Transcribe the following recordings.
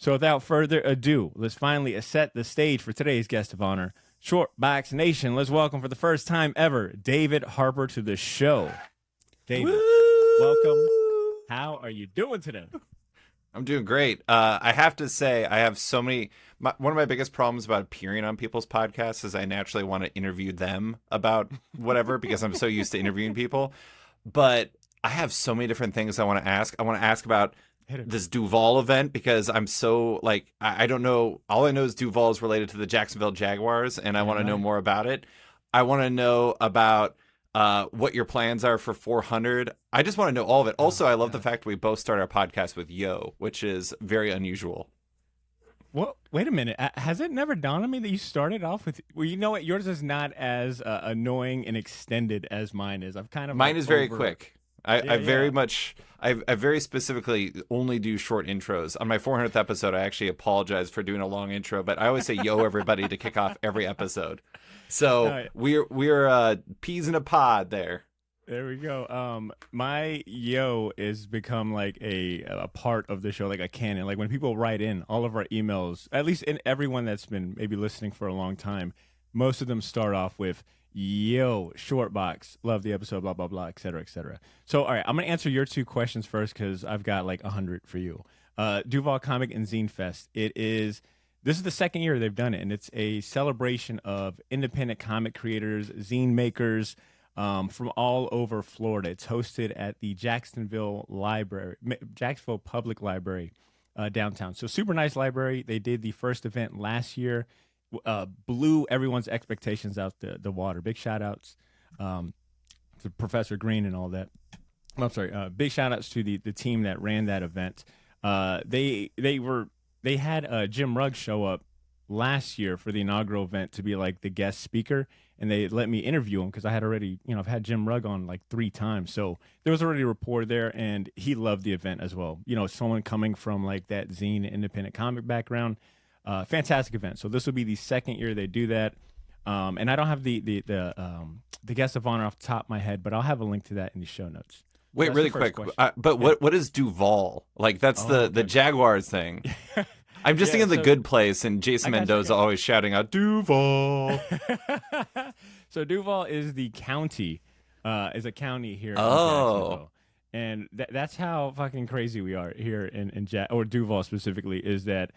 So without further ado, let's finally set the stage for today's guest of honor, Short Box Nation. Let's welcome for the first time ever, David Harper to the show. David, welcome. How are you doing today? I'm doing great. I have to say, I have so many. One of my biggest problems about appearing on people's podcasts is I naturally want to interview them about whatever because I'm so used to interviewing people. But I have so many different things I want to ask. I want to ask about this Duval event because I'm so like I don't know. All I know is Duval is related to the Jacksonville Jaguars, and I want to know more about it. I want to know about what your plans are for 400. I just want to know all of it. Also, I love the fact we both start our podcast with yo, which is very unusual. Well, wait a minute. Has it never dawned on me that you started off with? Well, you know what? Yours is not as annoying and extended as mine is. Mine is very quick. I very specifically only do short intros. On my 400th episode, I actually apologize for doing a long intro, but I always say yo everybody to kick off every episode. So right. we're peas in a pod there. There we go. My yo is become like a part of the show, like a canon. Like when people write in all of our emails, at least in everyone that's been maybe listening for a long time, most of them start off with yo, short box, love the episode, blah, blah, blah, et cetera, et cetera. So, all right, I'm going to answer your two questions first because I've got like 100 for you. Duval Comic and Zine Fest. This is the second year they've done it, and it's a celebration of independent comic creators, zine makers from all over Florida. It's hosted at the Jacksonville Public Library downtown. So super nice library. They did the first event last year. Blew everyone's expectations out the water. Big shout outs to Professor Green and all that. I'm sorry. Big shout outs to the team that ran that event. They had Jim Rugg show up last year for the inaugural event to be like the guest speaker, and they let me interview him because I had already, I've had Jim Rugg on like 3 times, so there was already a rapport there, and he loved the event as well. Someone coming from like that zine independent comic background. Fantastic event. So this will be the second year they do that. And I don't have the guest of honor off the top of my head, but I'll have a link to that in the show notes. Wait, really quick. What is Duval? Like that's the Jaguars thing. I'm just thinking The Good Place and Jason Mendoza always shouting out Duval. So Duval is the county, is a county here in Jacksonville. And that's how fucking crazy we are here in Duval specifically, is that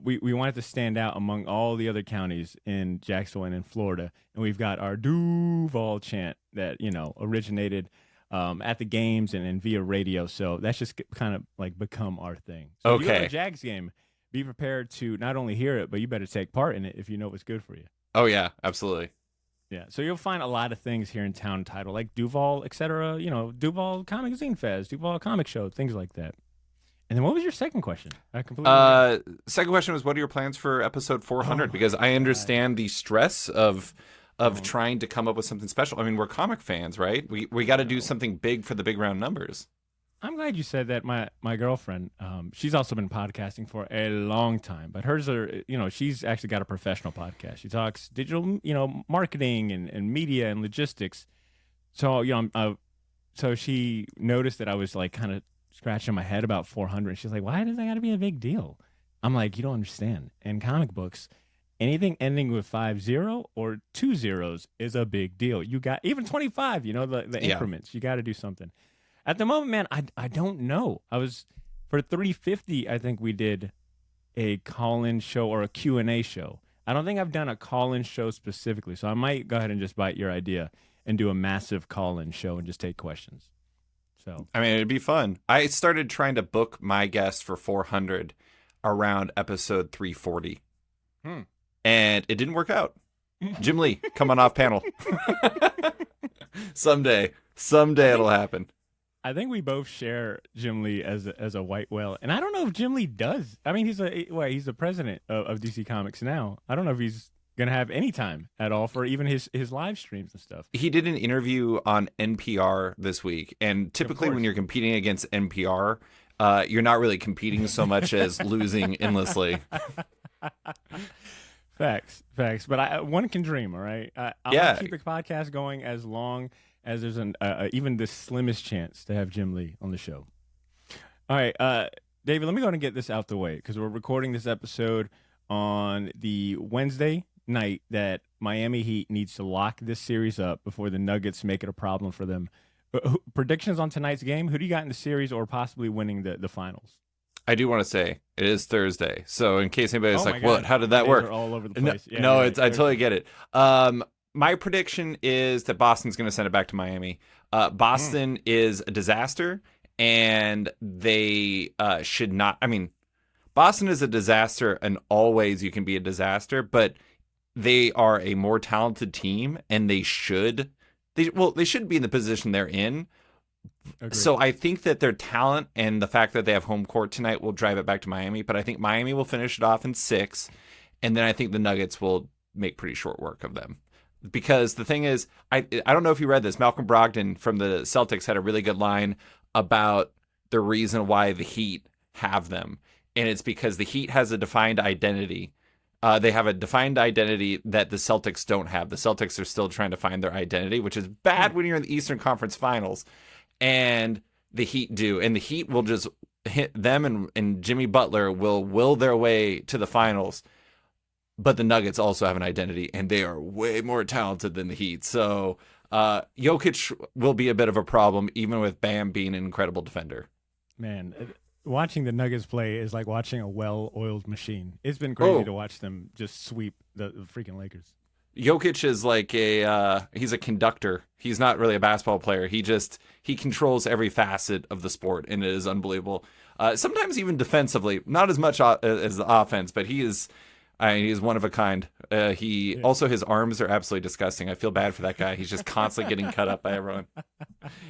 we wanted to stand out among all the other counties in Jacksonville and in Florida, and we've got our Duval chant that originated at the games and via radio. So that's just kind of like become our thing. So if you go to a Jags game, be prepared to not only hear it, but you better take part in it if you know what's good for you. Oh yeah, absolutely. Yeah, so you'll find a lot of things here in town titled like Duval, etc. Duval Comic Zine Fest, Duval Comic Show, things like that. And then what was your second question? Second question was, what are your plans for episode 400? Because I understand the stress of trying to come up with something special. I mean, we're comic fans, right? We got to do something big for the big round numbers. I'm glad you said that. My girlfriend, she's also been podcasting for a long time, but hers are, she's actually got a professional podcast. She talks digital, marketing and media and logistics. So, so she noticed that I was like kind of scratching my head about 400. She's like, why does that got to be a big deal? I'm like, you don't understand. In comic books, anything ending with 50 or 2 zeros is a big deal. You got even 25, the increments. You got to do something. At the moment, man, I don't know. For 350, I think we did a call-in show or a Q&A show. I don't think I've done a call-in show specifically, so I might go ahead and just bite your idea and do a massive call-in show and just take questions. So, I mean, it'd be fun. I started trying to book my guest for 400 around episode 340. And it didn't work out. Jim Lee, coming off panel. Someday it'll happen. I think we both share Jim Lee as a white whale. And I don't know if Jim Lee does. I mean, he's the president of DC Comics now. I don't know if he's going to have any time at all for even his live streams and stuff. He did an interview on NPR this week, and typically when you're competing against NPR, you're not really competing so much as losing endlessly. Facts. But one can dream, all right? I'll keep the podcast going as long as there's even the slimmest chance to have Jim Lee on the show. All right, David, let me go ahead and get this out the way because we're recording this episode on the Wednesday night that Miami Heat needs to lock this series up before the Nuggets make it a problem for them. Predictions on tonight's game? Who do you got in the series or possibly winning the finals? I do want to say it is Thursday, so in case anybody's like, God. "What? How did that work?" Are all over the place. No, I totally get it. My prediction is that Boston's going to send it back to Miami. Boston is a disaster, and they should not. I mean, Boston is a disaster, and always you can be a disaster, but they are a more talented team, and they should be in the position they're in. Agreed. So I think that their talent and the fact that they have home court tonight will drive it back to Miami, but I think Miami will finish it off in 6, and then I think the Nuggets will make pretty short work of them. Because the thing is, I don't know if you read this, Malcolm Brogdon from the Celtics had a really good line about the reason why the Heat have them, and it's because the Heat has a defined identity. They have a defined identity that the Celtics don't have. The Celtics are still trying to find their identity, which is bad when you're in the Eastern Conference Finals. And the Heat do. And the Heat will just hit them, and Jimmy Butler will will their way to the finals. But the Nuggets also have an identity, and they are way more talented than the Heat. So Jokic will be a bit of a problem, even with Bam being an incredible defender. Man, watching the Nuggets play is like watching a well-oiled machine. It's been crazy to watch them just sweep the freaking Lakers. Jokic is like he's a conductor. He's not really a basketball player. He controls every facet of the sport, and it is unbelievable. Sometimes even defensively, not as much as the offense, but he's one of a kind. Also, his arms are absolutely disgusting. I feel bad for that guy. He's just constantly getting cut up by everyone.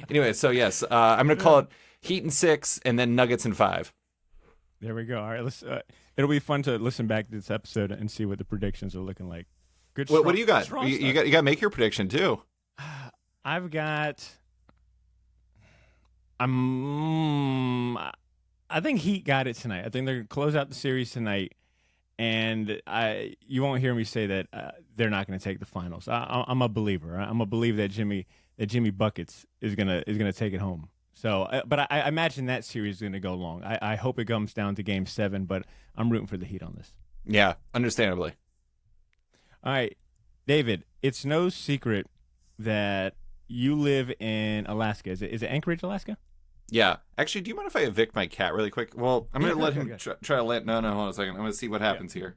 Anyway, so yes, I'm going to call it Heat in 6, and then Nuggets in 5. There we go. All right, let's. It'll be fun to listen back to this episode and see what the predictions are looking like. Good. What do you got? You got to make your prediction too. I've got. I think Heat got it tonight. I think they're gonna close out the series tonight, and you won't hear me say that they're not going to take the finals. I'm a believer. I'm a believer that Jimmy Buckets is gonna take it home. So, but I imagine that series is going to go long. I hope it comes down to Game 7, but I'm rooting for the Heat on this. Yeah, understandably. All right, David, it's no secret that you live in Alaska. Is it Anchorage, Alaska? Yeah. Actually, do you mind if I evict my cat really quick? Well, I'm going to let him try to let... No, hold on a second. I'm going to see what happens here.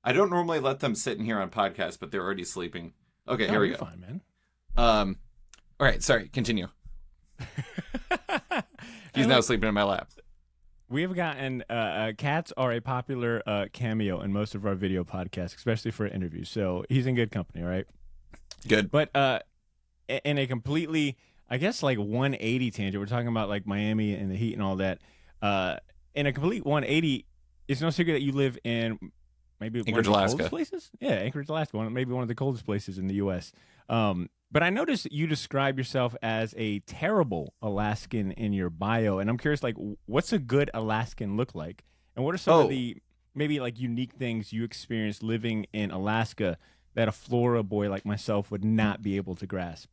I don't normally let them sit in here on podcasts, but they're already sleeping. Okay, here we go. Fine, man. All right, sorry. Continue. He's now sleeping in my lap. We have gotten cats are a popular cameo in most of our video podcasts, especially for interviews. So he's in good company, all right? Good. But in a completely, I guess, like 180 tangent, we're talking about like Miami and the Heat and all that. In a complete 180, it's no secret that you live in maybe Anchorage, one of the Alaska. coldest places. Yeah, Anchorage, Alaska, maybe one of the coldest places in the U.S. But I noticed you describe yourself as a terrible Alaskan in your bio, and I'm curious, like, what's a good Alaskan look like, and what are some of the maybe like unique things you experienced living in Alaska that a Florida boy like myself would not be able to grasp?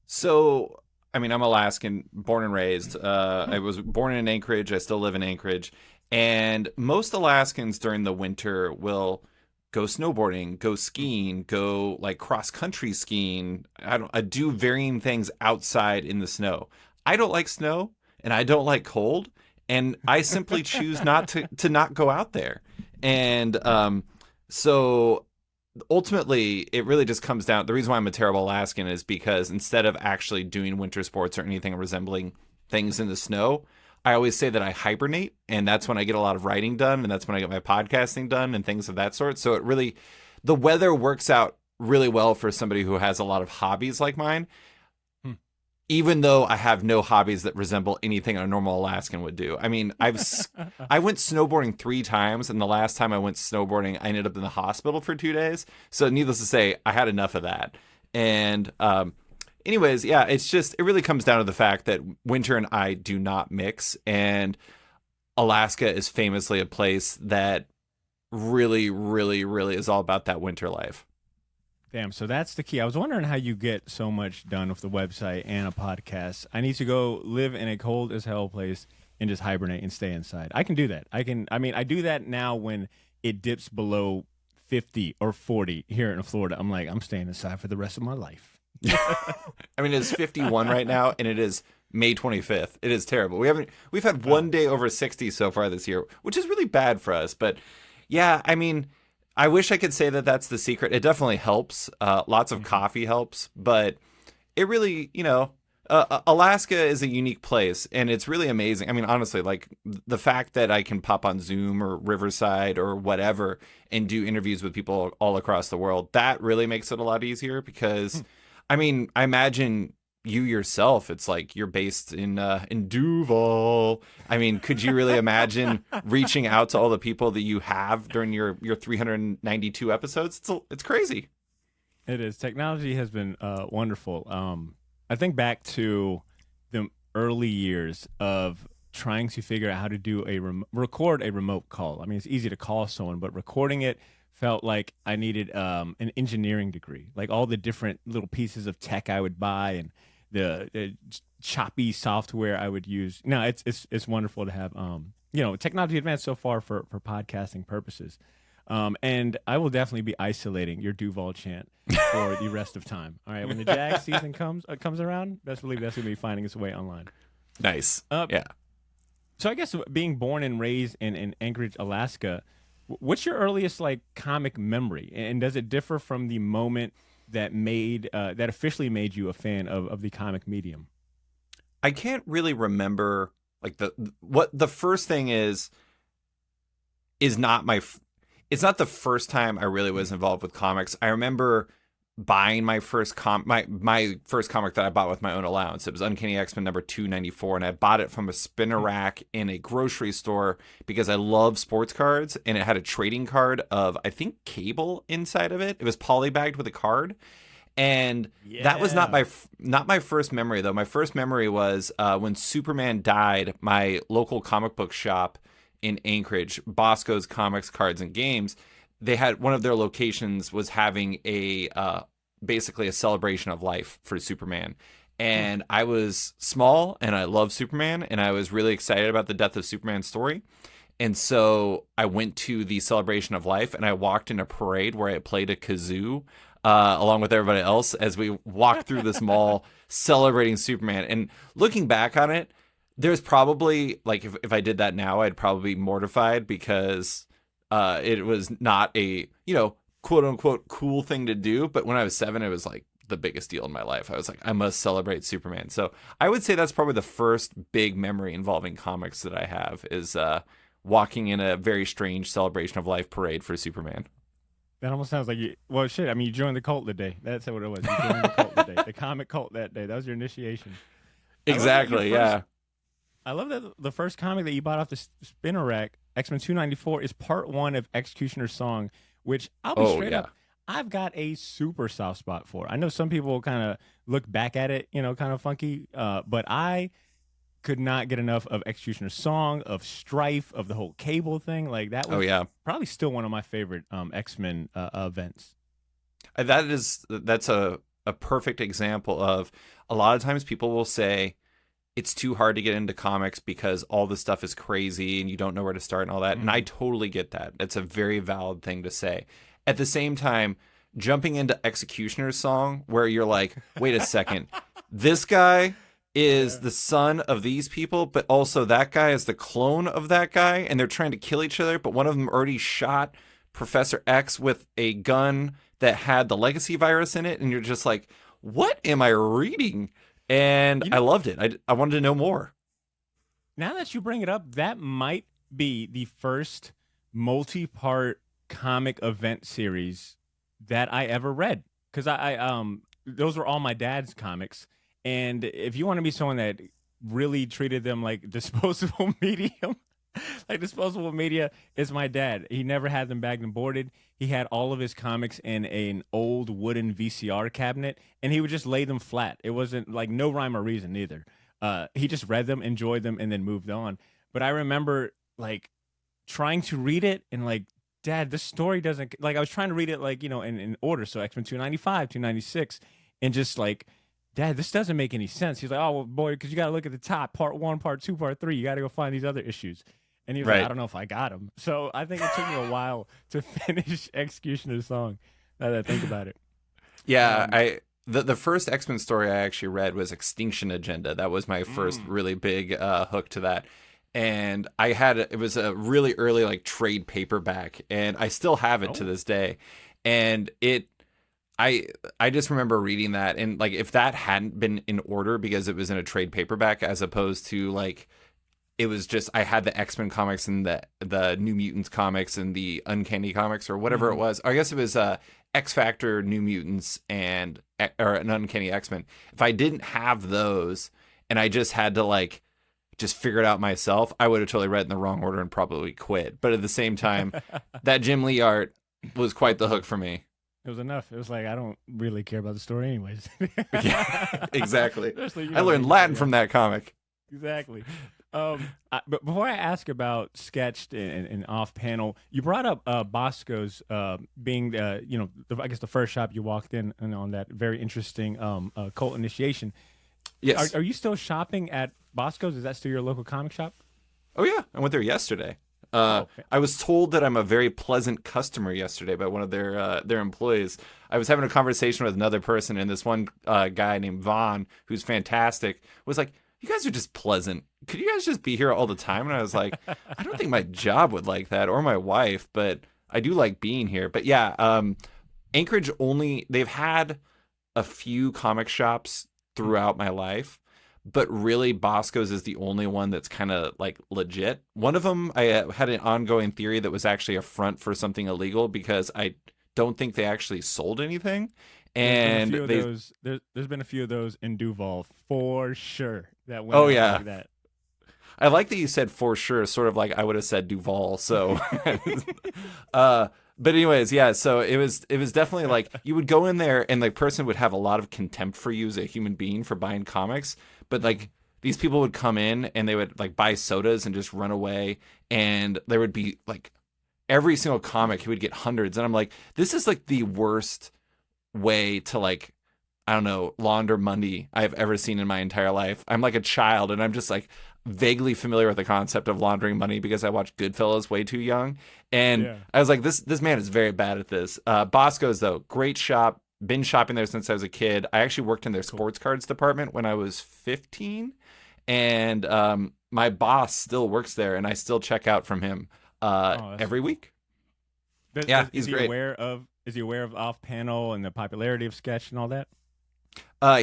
So, I mean, I'm Alaskan, born and raised. I was born in Anchorage. I still live in Anchorage, and most Alaskans during the winter will go snowboarding, go skiing, go like cross-country skiing. I do varying things outside in the snow. I don't like snow, and I don't like cold, and I simply choose not to not go out there. And so ultimately, it really just comes down. The reason why I'm a terrible Alaskan is because instead of actually doing winter sports or anything resembling things in the snow, I always say that I hibernate, and that's when I get a lot of writing done, and that's when I get my podcasting done and things of that sort. So it really, the weather works out really well for somebody who has a lot of hobbies like mine, even though I have no hobbies that resemble anything a normal Alaskan would do. I mean, I went snowboarding 3 times, and the last time I went snowboarding, I ended up in the hospital for 2 days. So needless to say, I had enough of that. And anyways, yeah, it really comes down to the fact that winter and I do not mix, and Alaska is famously a place that really, really, really is all about that winter life. Damn, so that's the key. I was wondering how you get so much done with the website and a podcast. I need to go live in a cold as hell place and just hibernate and stay inside. I can do that. I do that now when it dips below 50 or 40 here in Florida. I'm like, I'm staying inside for the rest of my life. I mean, it's 51 right now, and it is May 25th. It is terrible. We've had one day over 60 so far this year, which is really bad for us. But yeah, I mean, I wish I could say that that's the secret. It definitely helps. Lots of coffee helps, but it really, Alaska is a unique place, and it's really amazing. I mean, honestly, like the fact that I can pop on Zoom or Riverside or whatever and do interviews with people all across the world, that really makes it a lot easier because, I mean, I imagine you yourself, it's like you're based in Duval. I mean, could you really imagine reaching out to all the people that you have during your 392 episodes? It's crazy. It is. Technology has been wonderful. I think back to the early years of trying to figure out how to do record a remote call. I mean, it's easy to call someone, but recording it felt like I needed an engineering degree, like all the different little pieces of tech I would buy and the choppy software I would use. No, it's wonderful to have technology advanced so far for podcasting purposes. And I will definitely be isolating your Duval chant for the rest of time. All right, when the Jag season comes around, best believe that's going to be finding its way online. Nice. Yeah. So I guess being born and raised in Anchorage, Alaska, what's your earliest like comic memory, and does it differ from the moment that officially made you a fan of the comic medium? I can't really remember like the first thing is not it's not the first time I really was involved with comics. I remember buying my first my first comic that I bought with my own allowance. It was Uncanny X-Men number 294, and I bought it from a spinner rack in a grocery store because I love sports cards, and it had a trading card of, I think, Cable inside of it. It was polybagged with a card. And that was not my first memory, though. My first memory was when Superman died, my local comic book shop in Anchorage, Bosco's Comics, Cards, and Games, they had one of their locations was having basically a celebration of life for Superman. And I was small and I love Superman, and I was really excited about the death of Superman's story. And so I went to the celebration of life, and I walked in a parade where I played a kazoo along with everybody else as we walked through this mall celebrating Superman. And looking back on it, there's probably, like, if I did that now, I'd probably be mortified because it was not a, quote unquote cool thing to do. But when I was 7, it was like the biggest deal in my life. I was like, I must celebrate Superman. So I would say that's probably the first big memory involving comics that I have is walking in a very strange celebration of life parade for Superman. That almost sounds like you joined the cult today. That's what it was. You joined the cult today, the comic cult that day. That was your initiation. Exactly, yeah. I love that the first comic that you bought off the spinner rack, X-Men 294, is part 1 of Executioner's Song, which I'll be straight up, I've got a super soft spot for. I know some people kind of look back at it, kind of funky, but I could not get enough of Executioner's Song, of Strife, of the whole Cable thing. Like that was probably still one of my favorite X-Men events. That's a perfect example of, a lot of times people will say it's too hard to get into comics because all the stuff is crazy and you don't know where to start and all that. Mm-hmm. And I totally get that. It's a very valid thing to say. At the same time, jumping into Executioner's Song, where you're like, wait a second, this guy is the son of these people, but also that guy is the clone of that guy, and they're trying to kill each other, but one of them already shot Professor X with a gun that had the legacy virus in it, and you're just like, what am I reading? And I loved it. I wanted to know more. Now that you bring it up, that might be the first multi-part comic event series that I ever read, because I those were all my dad's comics. And if you want to be someone that really treated them like disposable medium, like disposable media, is my dad. He never had them bagged and boarded. He had all of his comics in an old wooden VCR cabinet, and he would just lay them flat. It wasn't like no rhyme or reason either. He just read them, enjoyed them, and then moved on. But I remember like trying to read it and like, Dad, this story doesn't, like, I was trying to read it like, in order. So X-Men 295, 296, and just like, Dad, this doesn't make any sense. He's like, oh, well, boy, because you got to look at the top, part 1, part 2, part 3. You got to go find these other issues. And he was like, Right. I don't know if I got them. So I think it took me a while to finish execution of the song, now that I think about it. Yeah, the first X-Men story I actually read was Extinction Agenda. That was my first really big hook to that. And it was a really early like trade paperback, and I still have it to this day. And I just remember reading that, and like if that hadn't been in order because it was in a trade paperback as opposed to like it was just I had the X-Men comics and the New Mutants comics and the Uncanny comics or whatever it was. I guess it was X Factor, New Mutants, or an Uncanny X-Men. If I didn't have those and I just had to like just figure it out myself, I would have totally read in the wrong order and probably quit. But at the same time, that Jim Lee art was quite the hook for me. It was enough. It was like, I don't really care about the story anyways. Yeah, exactly. You I learned Latin from that comic. Exactly. But before I ask about Sketched and off panel, you brought up Bosco's being I guess the first shop you walked in and on that very interesting cult initiation. Yes. Are you still shopping at Bosco's? Is that still your local comic shop? Oh yeah, I went there yesterday. Okay. I was told that I'm a very pleasant customer yesterday by one of their employees. I was having a conversation with another person, and this one guy named Vaughn, who's fantastic, was like, "You guys are just pleasant. Could you guys just be here all the time?" And I was like, "I don't think my job would like that, or my wife, but I do like being here." But yeah, Anchorage they've had a few comic shops throughout my life, but really Bosco's is the only one that's kind of like legit. One of them, I had an ongoing theory that was actually a front for something illegal because I don't think they actually sold anything. And there's been a few of those in Duval for sure. That went like that. I like that you said for sure, sort of like I would have said Duval. So, but anyways, yeah. So it was definitely like you would go in there and the person would have a lot of contempt for you as a human being for buying comics, but like these people would come in and they would like buy sodas and just run away, and there would be like every single comic he would get hundreds, and I'm like, this is like the worst way to like, I don't know, launder money I've ever seen in my entire life. I'm like a child, and I'm just like vaguely familiar with the concept of laundering money because I watched Goodfellas way too young. And I was like, this man is very bad at this. Bosco's, though, great shop. Been shopping there since I was a kid. I actually worked in their sports cards department when I was 15. And my boss still works there, and I still check out from him every week. He's great. Is he aware of off panel and the popularity of Sketch and all that?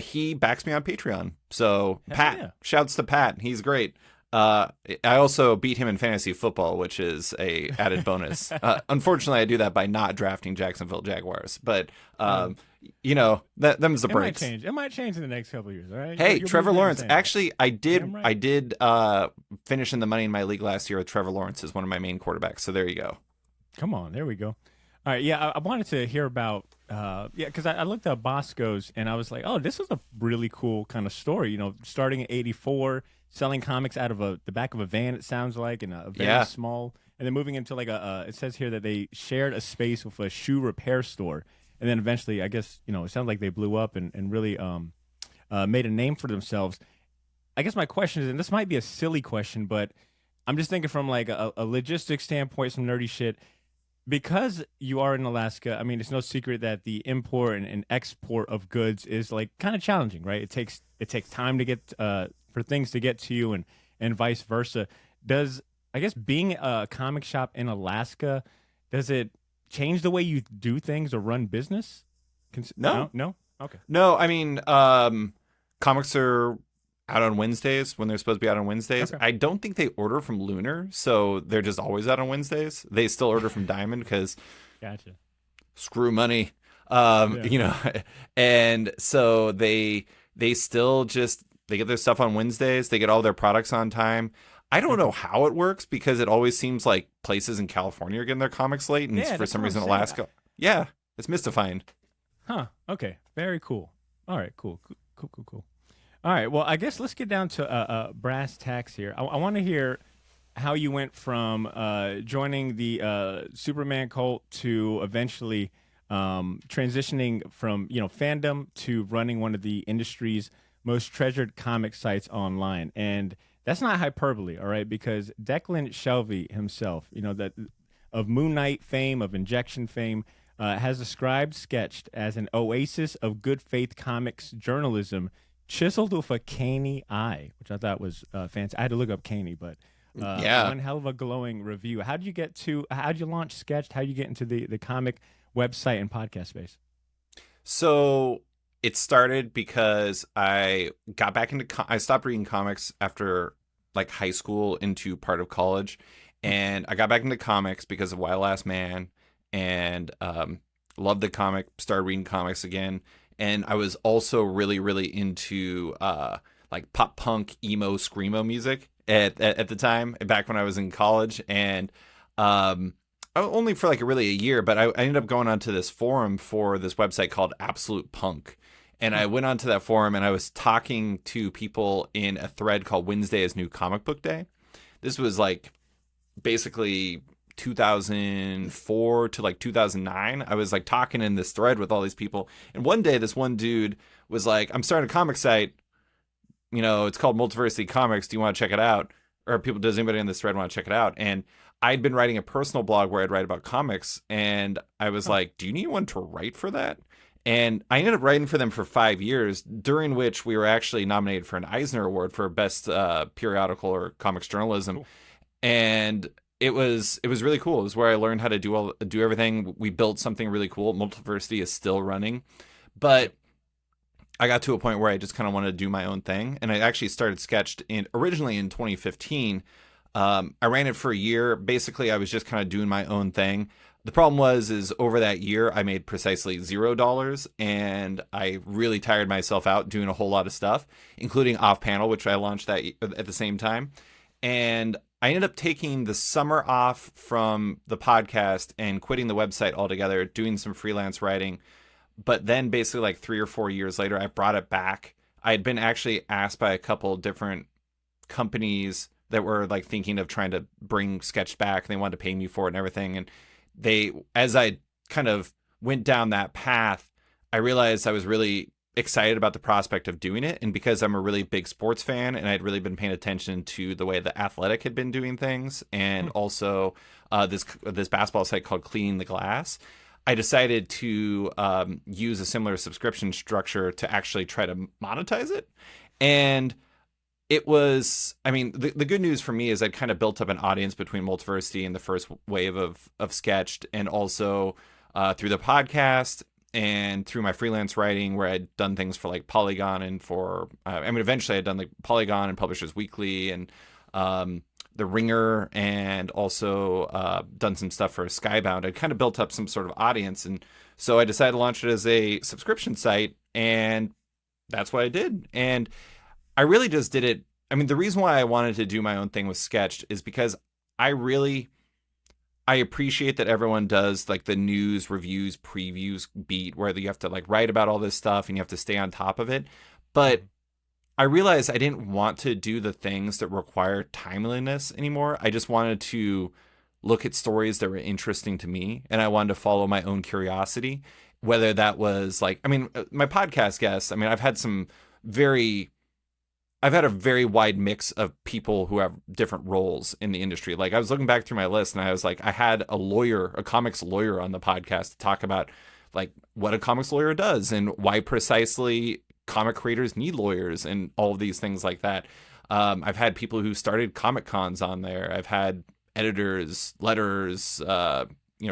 He backs me on Patreon. So Pat, shouts to Pat. He's great. I also beat him in fantasy football, which is a added bonus. Unfortunately, I do that by not drafting Jacksonville Jaguars. But them's the breaks. It might change in the next couple of years. All right. Hey, Trevor Lawrence. Actually, I did finish in the Money in My League last year with Trevor Lawrence as one of my main quarterbacks. So there you go. Come on, there we go. All right, yeah, I wanted to hear about, because I looked up Bosco's and I was like, oh, this is a really cool kind of story. You know, starting in '84, selling comics out of the back of a van, it sounds like, and a very small, and then moving into like it says here that they shared a space with a shoe repair store, and then eventually, I guess, it sounds like they blew up and really made a name for themselves. I guess my question is, and this might be a silly question, but I'm just thinking from like a logistics standpoint, some nerdy shit. Because you are in Alaska, I mean, it's no secret that the import and export of goods is like kind of challenging, right? It takes time to get for things to get to you, and vice versa. Does, I guess, being a comic shop in Alaska, does it change the way you do things or run business? No. Okay. No, I mean, comics are out on Wednesdays when they're supposed to be out on Wednesdays. Okay. I don't think they order from Lunar, so they're just always out on Wednesdays. They still order from Diamond because gotcha. Screw money. And so they still just they get their stuff on Wednesdays. They get all their products on time. I don't know how it works because it always seems like places in California are getting their comics late, and for some reason Alaska. Yeah, it's mystifying. Huh. Okay. Very cool. All right. Cool. All right, well, I guess let's get down to brass tacks here. I want to hear how you went from joining the Superman cult to eventually transitioning from fandom to running one of the industry's most treasured comic sites online. And that's not hyperbole, all right? Because Declan Shelvey himself, that of Moon Knight fame, of Injection fame, has described Sketched as an oasis of good faith comics journalism, chiseled with a canny eye, which I thought was fancy. I had to look up canny, but Yeah. one hell of a glowing review. How'd you launch Sketched? How'd you get into the comic website and podcast space? So it started because I got back into I stopped reading comics after like high school into part of college, and I got back into comics because of Why Last Man, and loved the comic. Started reading comics again, and I was also really really into like pop punk emo screamo music at the time back when I was in college, and only for like really a year, but I ended up going onto this forum for this website called Absolute Punk. And I went onto that forum and I was talking to people in a thread called Wednesday is New Comic Book Day. This was like basically 2004 to like 2009. I was like talking in this thread with all these people. And one day this one dude was like, I'm starting a comic site. It's called Multiversity Comics. Do you want to check it out? Or does anybody in this thread want to check it out? And I'd been writing a personal blog where I'd write about comics, and I was like, do you need one to write for that? And I ended up writing for them for 5 years, during which we were actually nominated for an Eisner Award for Best Periodical or Comics Journalism. Cool. And it was really cool. It was where I learned how to do everything. We built something really cool. Multiversity is still running. But I got to a point where I just kind of wanted to do my own thing. And I actually started Sketched originally in 2015. I ran it for a year. Basically, I was just kind of doing my own thing. The problem is over that year, I made precisely $0, and I really tired myself out doing a whole lot of stuff, including Off Panel, which I launched at the same time. And I ended up taking the summer off from the podcast and quitting the website altogether, doing some freelance writing. But then basically like 3 or 4 years later, I brought it back. I had been actually asked by a couple different companies that were like thinking of trying to bring Sketch back, and they wanted to pay me for it and everything. And as I kind of went down that path, I realized I was really excited about the prospect of doing it. And because I'm a really big sports fan and I'd really been paying attention to the way the Athletic had been doing things, and also this basketball site called Cleaning the Glass, I decided to use a similar subscription structure to actually try to monetize it. And it was, the good news for me is I'd kind of built up an audience between Multiversity and the first wave of Sketched, and also through the podcast and through my freelance writing, where I'd done things for like Polygon and for, eventually I'd done like Polygon and Publishers Weekly and The Ringer, and also done some stuff for Skybound. I'd kind of built up some sort of audience. And so I decided to launch it as a subscription site, and that's what I did. And I really just did it. The reason why I wanted to do my own thing with Sketched is because I appreciate that everyone does like the news, reviews, previews beat, where you have to like write about all this stuff and you have to stay on top of it. But I realized I didn't want to do the things that require timeliness anymore. I just wanted to look at stories that were interesting to me, and I wanted to follow my own curiosity, whether that was like, my podcast guests, I've had a very wide mix of people who have different roles in the industry. Like, I was looking back through my list, and I was like, I had a comics lawyer on the podcast to talk about like what a comics lawyer does and why precisely comic creators need lawyers and all of these things like that. I've had people who started Comic Cons on there. I've had editors, letters,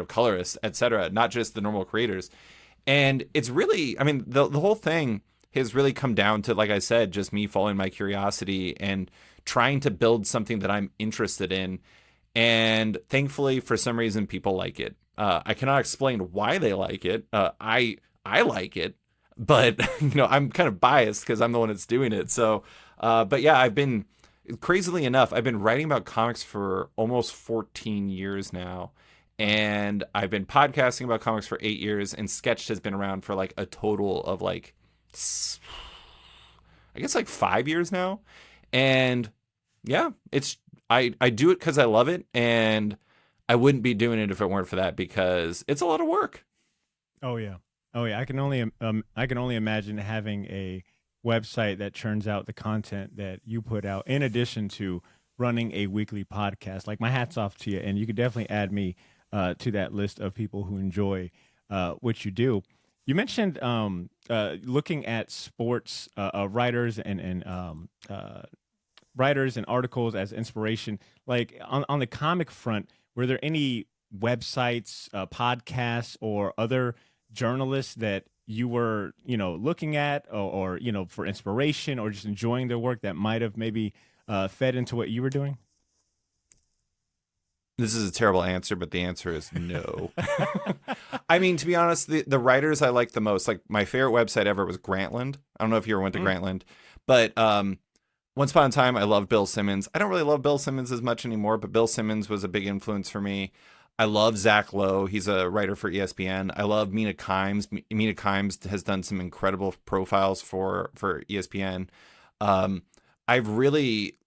colorists, etc., not just the normal creators. And it's really, the whole thing has really come down to, like I said, just me following my curiosity and trying to build something that I'm interested in. And thankfully, for some reason, people like it. I cannot explain why they like it. I like it, but I'm kind of biased because I'm the one that's doing it. So, but yeah, crazily enough, I've been writing about comics for almost 14 years now. And I've been podcasting about comics for 8 years, and Sketched has been around for like a total of like, I guess like 5 years now. And yeah, I do it because I love it, and I wouldn't be doing it if it weren't for that, because it's a lot of work. Oh yeah. Oh yeah. I can only imagine having a website that churns out the content that you put out in addition to running a weekly podcast. Like my hats off to you, and you could definitely add me to that list of people who enjoy what you do. You mentioned looking at sports writers and writers and articles as inspiration. Like on the comic front, were there any websites, podcasts, or other journalists that you were, looking at or for inspiration or just enjoying their work that might have maybe fed into what you were doing? This is a terrible answer, but the answer is no. I mean, to be honest, the writers I like the most, like my favorite website ever was Grantland. I don't know if you ever went to Grantland, but once upon a time, I loved Bill Simmons. I don't really love Bill Simmons as much anymore, but Bill Simmons was a big influence for me. I love Zach Lowe. He's a writer for ESPN. I love Mina Kimes. Mina Kimes has done some incredible profiles for ESPN. Um, I've really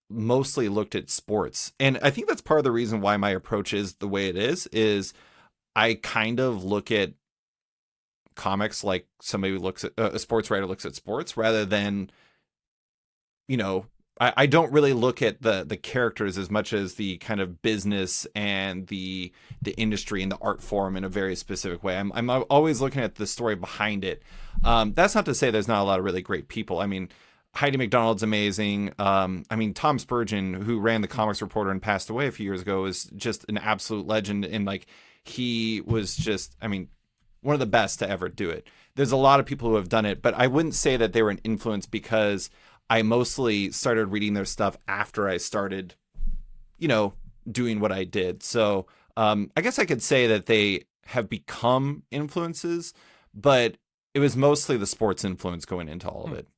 mostly looked at sports, and I think that's part of the reason why my approach is the way it is I kind of look at comics like somebody looks at a sports writer looks at sports rather than, you know, I don't really look at the characters as much as the kind of business and the industry and the art form in a very specific way. I'm always looking at the story behind it. That's not to say there's not a lot of really great people. I mean, Heidi McDonald's amazing. I mean, Tom Spurgeon, who ran the Comics Reporter and passed away a few years ago, is just an absolute legend. And like, he was just, I mean, one of the best to ever do it. There's a lot of people who have done it, but I wouldn't say that they were an influence because I mostly started reading their stuff after I started, doing what I did. So I guess I could say that they have become influences, but it was mostly the sports influence going into all of it.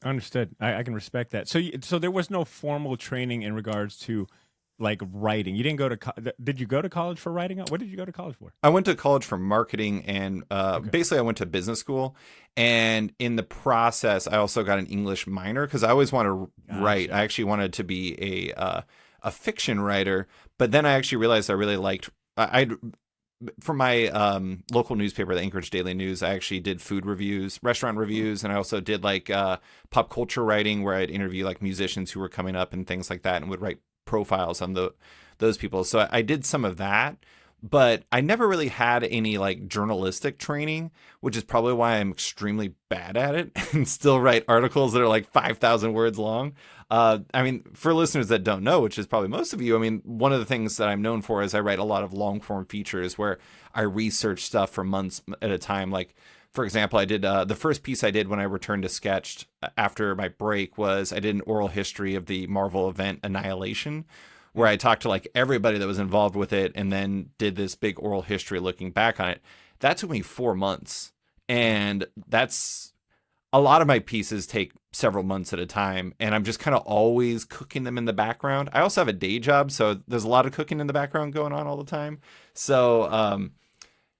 Understood. I can respect that. So there was no formal training in regards to like writing. You didn't go to did you go to college for writing? What did you go to college for? I went to college for marketing and Okay. basically I went to business school. And in the process, I also got an English minor because I always wanted to write. Gotcha. I actually wanted to be a fiction writer, but then I actually realized I really liked. I for my local newspaper, the Anchorage Daily News, I actually did food reviews, restaurant reviews, and I also did like pop culture writing where I'd interview like musicians who were coming up and things like that, and would write profiles on those people. So I did some of that, but I never really had any like journalistic training, which is probably why I'm extremely bad at it and still write articles that are like 5,000 words long. I mean, for listeners that don't know, which is probably most of you, I mean, one of the things that I'm known for is I write a lot of long form features where I research stuff for months at a time. Like, for example, I did the first piece I did when I returned to Sketched after my break was I did an oral history of the Marvel event Annihilation, where I talked to like everybody that was involved with it and then did this big oral history looking back on it. That took me 4 months. And that's a lot of my pieces take several months at a time, and I'm just kind of always cooking them in the background. I also have a day job, so there's a lot of cooking in the background going on all the time. So,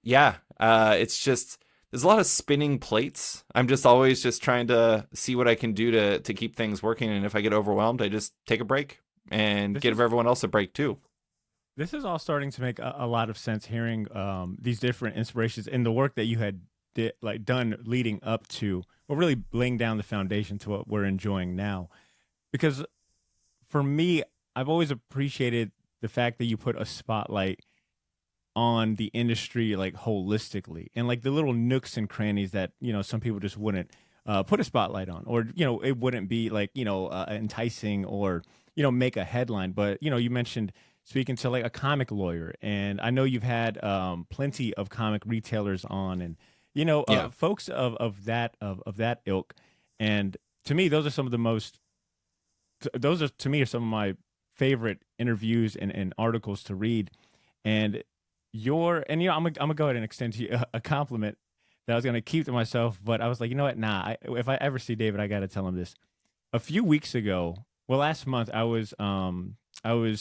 yeah, it's just there's a lot of spinning plates. I'm just always just trying to see what I can do to keep things working, and if I get overwhelmed, I just take a break and This give is everyone else a break too. this is all starting to make a lot of sense. Hearing these different inspirations and the work that you had done leading up to, well, really laying down the foundation to what we're enjoying now. Because for me, I've always appreciated the fact that you put a spotlight on the industry like holistically and like the little nooks and crannies that some people just wouldn't put a spotlight on, or it wouldn't be like enticing or make a headline. But you mentioned speaking to like a comic lawyer, and I know you've had plenty of comic retailers on, and Yeah. folks of that ilk. And to me, those are some of the most those are to me are some of my favorite interviews and articles to read. And I'm gonna go ahead and extend to you a compliment that I was gonna keep to myself, but I was like, you know what? Nah, if I ever see David, I gotta tell him this. A few weeks ago, well, last month, I was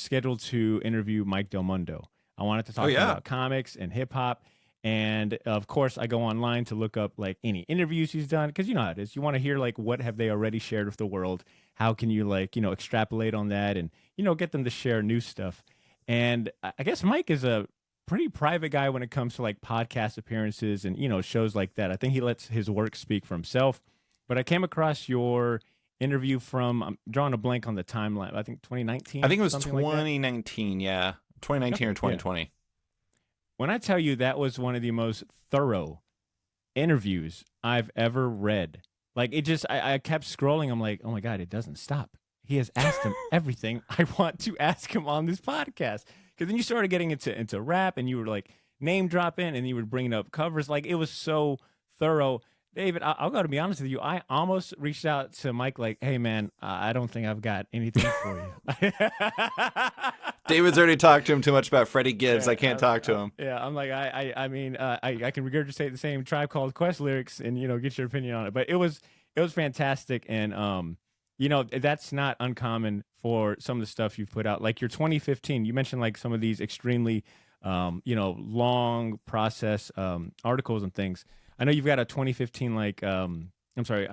scheduled to interview Mike Del Mundo. I wanted to Oh talk to him yeah. about comics and hip hop. And of course, I go online to look up like any interviews he's done because you know how it is. You want to hear like what have they already shared with the world? How can you like extrapolate on that and get them to share new stuff? And I guess Mike is a pretty private guy when it comes to like podcast appearances and shows like that. I think he lets his work speak for himself. But I came across your interview from, I'm drawing a blank on the timeline. I think 2019. I think it was something like that. 2019. Yeah, 2019 or 2020. Yeah. When I tell you that was one of the most thorough interviews I've ever read. Like it just, I kept scrolling. I'm like, oh my God, it doesn't stop. He has asked him everything I want to ask him on this podcast. Because then you started getting into rap, and you were like name dropping, and you were bringing up covers. Like it was so thorough. David, I'll go to be honest with you. I almost reached out to Mike like, hey, man, I don't think I've got anything for you. David's already talked to him too much about Freddie Gibbs. I can't talk to him. Yeah, I'm like, I mean, I can regurgitate the same Tribe Called Quest lyrics and, get your opinion on it. But it was fantastic. And, that's not uncommon for some of the stuff you've put out. Like your 2015, you mentioned like some of these extremely, long process articles and things. I know you've got a 2015, I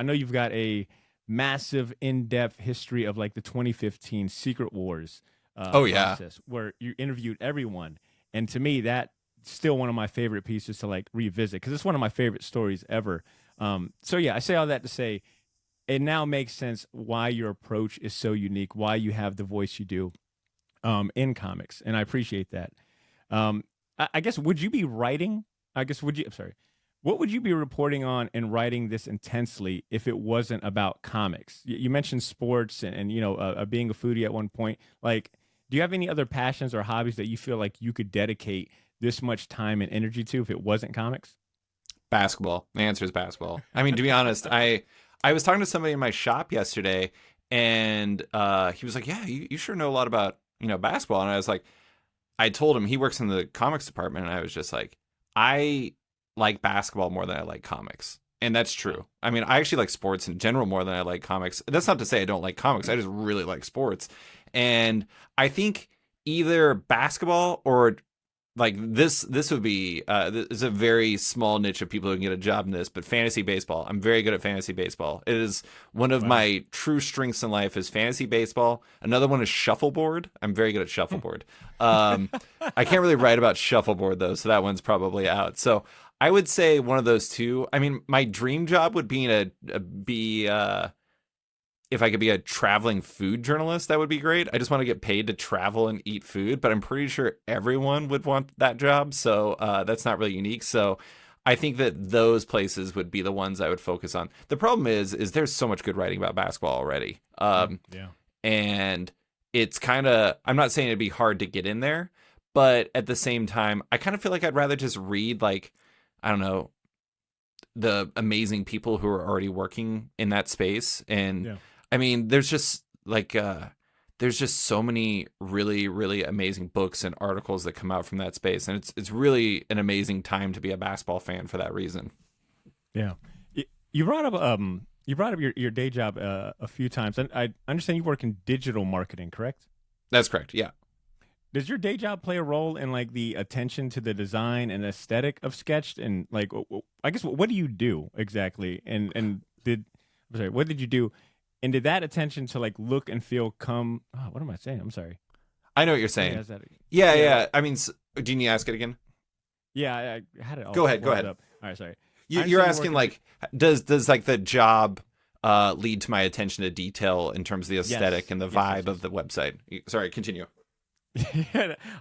know you've got a massive in-depth history of like the 2015 Secret Wars process where you interviewed everyone. And to me, that's still one of my favorite pieces to like revisit because it's one of my favorite stories ever. So yeah, I say all that to say it now makes sense why your approach is so unique, why you have the voice you do in comics. And I appreciate that. I guess, would you be writing? What would you be reporting on and writing this intensely if it wasn't about comics? You mentioned sports and being a foodie at one point. Like, do you have any other passions or hobbies that you feel like you could dedicate this much time and energy to if it wasn't comics? Basketball. The answer is basketball. I mean, to be honest, I was talking to somebody in my shop yesterday, and he was like, "Yeah, you sure know a lot about basketball." And I was like, I told him he works in the comics department, and I was just like, I like basketball more than I like comics. And that's true. I mean, I actually like sports in general more than I like comics. That's not to say I don't like comics. I just really like sports. And I think either basketball or like this would be, this is a very small niche of people who can get a job in this, but fantasy baseball. I'm very good at fantasy baseball. It is one of my true strengths in life is fantasy baseball. Another one is shuffleboard. I'm very good at shuffleboard. I can't really write about shuffleboard though, so that one's probably out. So I would say one of those two. I mean, my dream job would be if I could be a traveling food journalist, that would be great. I just want to get paid to travel and eat food, but I'm pretty sure everyone would want that job. So that's not really unique. So I think that those places would be the ones I would focus on. The problem is there's so much good writing about basketball already. And it's kind of, I'm not saying it'd be hard to get in there, but at the same time, I kind of feel like I'd rather just read like, I don't know, the amazing people who are already working in that space. And I mean, there's just so many really, really amazing books and articles that come out from that space. And it's really an amazing time to be a basketball fan for that reason. Yeah. You brought up your day job a few times. And I understand you work in digital marketing, correct? That's correct. Yeah. Does your day job play a role in like the attention to the design and aesthetic of Sketched? And like, I guess, what do you do exactly? What did you do? And did that attention to like look and feel come? Oh, what am I saying? I'm sorry. I know what you're saying. Yeah. I mean, do you need to ask it again? Yeah, I had it all. Go ahead. Up. All right, sorry. You're asking like, does like the job lead to my attention to detail in terms of the aesthetic and the vibe of the website? Sorry, continue.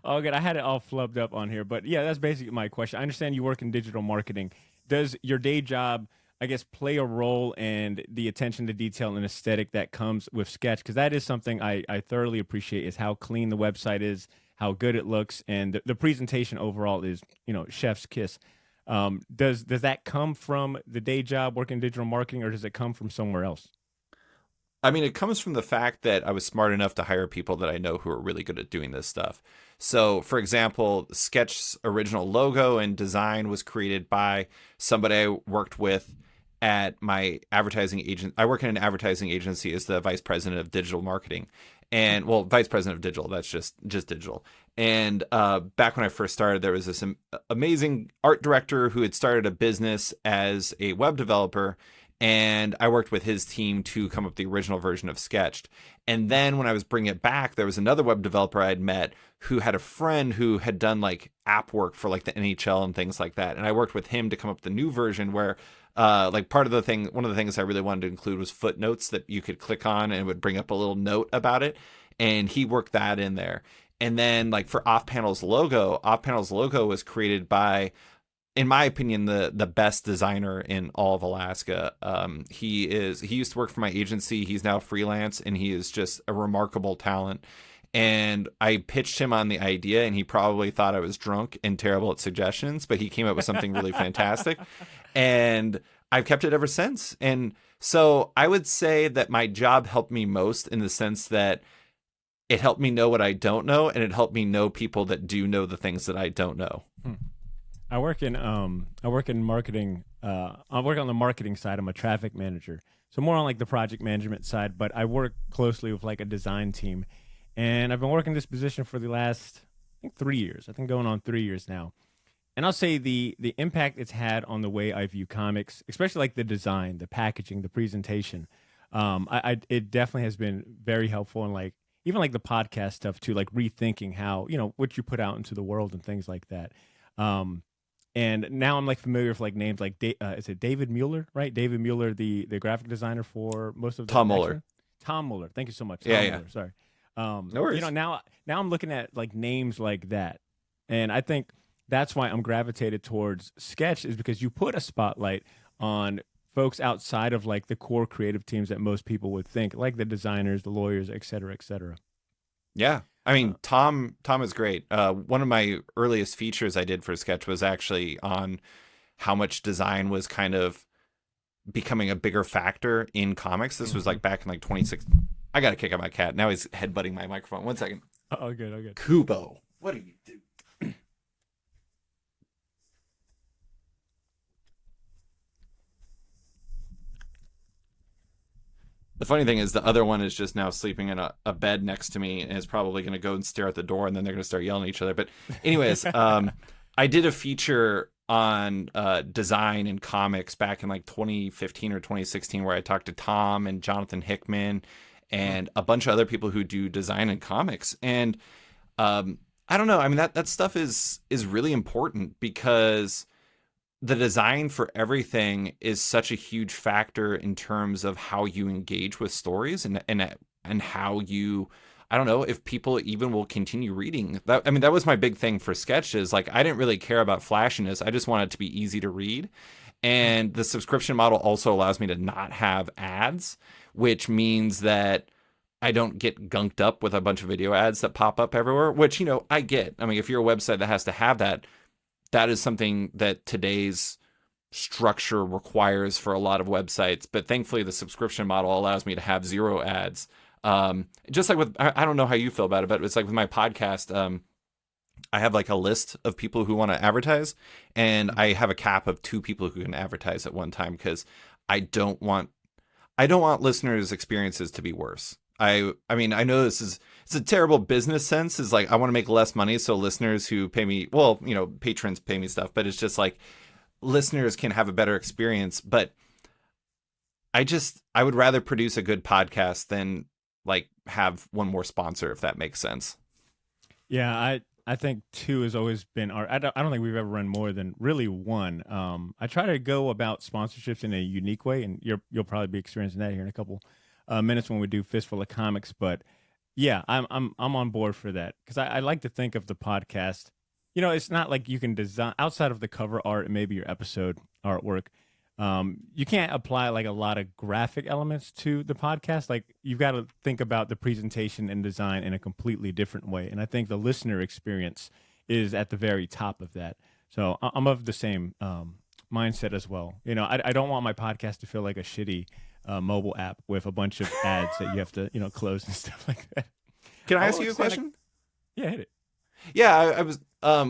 Oh, good. I had it all flubbed up on here, but yeah, that's basically my question. I understand you work in digital marketing. Does your day job, I guess, play a role in the attention to detail and aesthetic that comes with Sketch? Because that is something I thoroughly appreciate, is how clean the website is, how good it looks, and the presentation overall is, chef's kiss. Does that come from the day job working in digital marketing, or does it come from somewhere else? I mean, it comes from the fact that I was smart enough to hire people that I know who are really good at doing this stuff. So, for example, Sketch's original logo and design was created by somebody I worked with at my advertising agent. I work in an advertising agency as the vice president of digital marketing. And, well, vice president of digital, that's just digital. And back when I first started, there was this amazing art director who had started a business as a web developer. And I worked with his team to come up with the original version of Sketched. And then when I was bringing it back, there was another web developer I had met who had a friend who had done like app work for like the NHL and things like that. And I worked with him to come up with the new version where like one of the things I really wanted to include was footnotes that you could click on and it would bring up a little note about it. And he worked that in there. And then like for Off Panel's logo was created by, in my opinion, the best designer in all of Alaska. He used to work for my agency. He's now freelance, and he is just a remarkable talent. And I pitched him on the idea, and he probably thought I was drunk and terrible at suggestions, but he came up with something really fantastic. And I've kept it ever since. And so I would say that my job helped me most in the sense that it helped me know what I don't know, and it helped me know people that do know the things that I don't know. I work in marketing. I work on the marketing side. I'm a traffic manager, so more on like the project management side. But I work closely with like a design team, and I've been working this position for the last, I think, 3 years. I think going on 3 years now. And I'll say the impact it's had on the way I view comics, especially like the design, the packaging, the presentation. It definitely has been very helpful, and like even like the podcast stuff too, like rethinking how what you put out into the world and things like that. And now I'm like familiar with like names like is it David Mueller, right? David Mueller, the graphic designer for most of the Tom Mueller. Tom Mueller. Thank you so much. Yeah, Tom yeah. Mueller, sorry. No worries. Now I'm looking at like names like that, and I think that's why I'm gravitated towards Sketch, is because you put a spotlight on folks outside of like the core creative teams that most people would think, like the designers, the lawyers, et cetera, et cetera. Yeah. I mean, Tom is great. One of my earliest features I did for Sketch was actually on how much design was kind of becoming a bigger factor in comics. This was like back in like 2016. I got to kick out my cat. Now he's headbutting my microphone. 1 second. Oh, good. Kubo, what do you do? The funny thing is the other one is just now sleeping in a bed next to me and is probably going to go and stare at the door, and then they're going to start yelling at each other. But anyways, I did a feature on design in comics back in like 2015 or 2016 where I talked to Tom and Jonathan Hickman and a bunch of other people who do design in comics. And I don't know. I mean, that stuff is really important because the design for everything is such a huge factor in terms of how you engage with stories and how you, I don't know if people even will continue reading. That was my big thing for Sketches. Like, I didn't really care about flashiness. I just wanted it to be easy to read. And the subscription model also allows me to not have ads, which means that I don't get gunked up with a bunch of video ads that pop up everywhere, which, I get. I mean, if you're a website that has to have that, that is something that today's structure requires for a lot of websites. But thankfully, the subscription model allows me to have 0 ads. Just like with, I don't know how you feel about it, but it's like with my podcast, I have like a list of people who want to advertise, and I have a cap of 2 people who can advertise at one time because I don't want listeners' experiences to be worse. I mean, I know it's a terrible business sense. Is like, I want to make less money, so listeners who pay me, well, patrons pay me stuff, but it's just like listeners can have a better experience. But I would rather produce a good podcast than like have one more sponsor, if that makes sense. Yeah, I think 2 has always been our. I don't think we've ever run more than really 1. I try to go about sponsorships in a unique way, and you'll probably be experiencing that here in a couple minutes when we do Fistful of Comics. But yeah, I'm on board for that because I like to think of the podcast. It's not like you can design outside of the cover art and maybe your episode artwork. You can't apply like a lot of graphic elements to the podcast. Like, you've got to think about the presentation and design in a completely different way. And I think the listener experience is at the very top of that. So I'm of the same mindset as well. I don't want my podcast to feel like a shitty mobile app with a bunch of ads that you have to, close and stuff like that. Can I ask you a question? Yeah, hit it. Yeah, I was,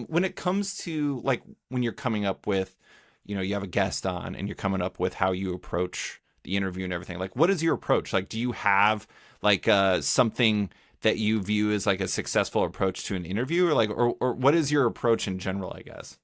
when it comes to like when you're coming up with, you have a guest on and you're coming up with how you approach the interview and everything. Like, what is your approach? Like, do you have like something that you view as like a successful approach to an interview, or like, or what is your approach in general, I guess?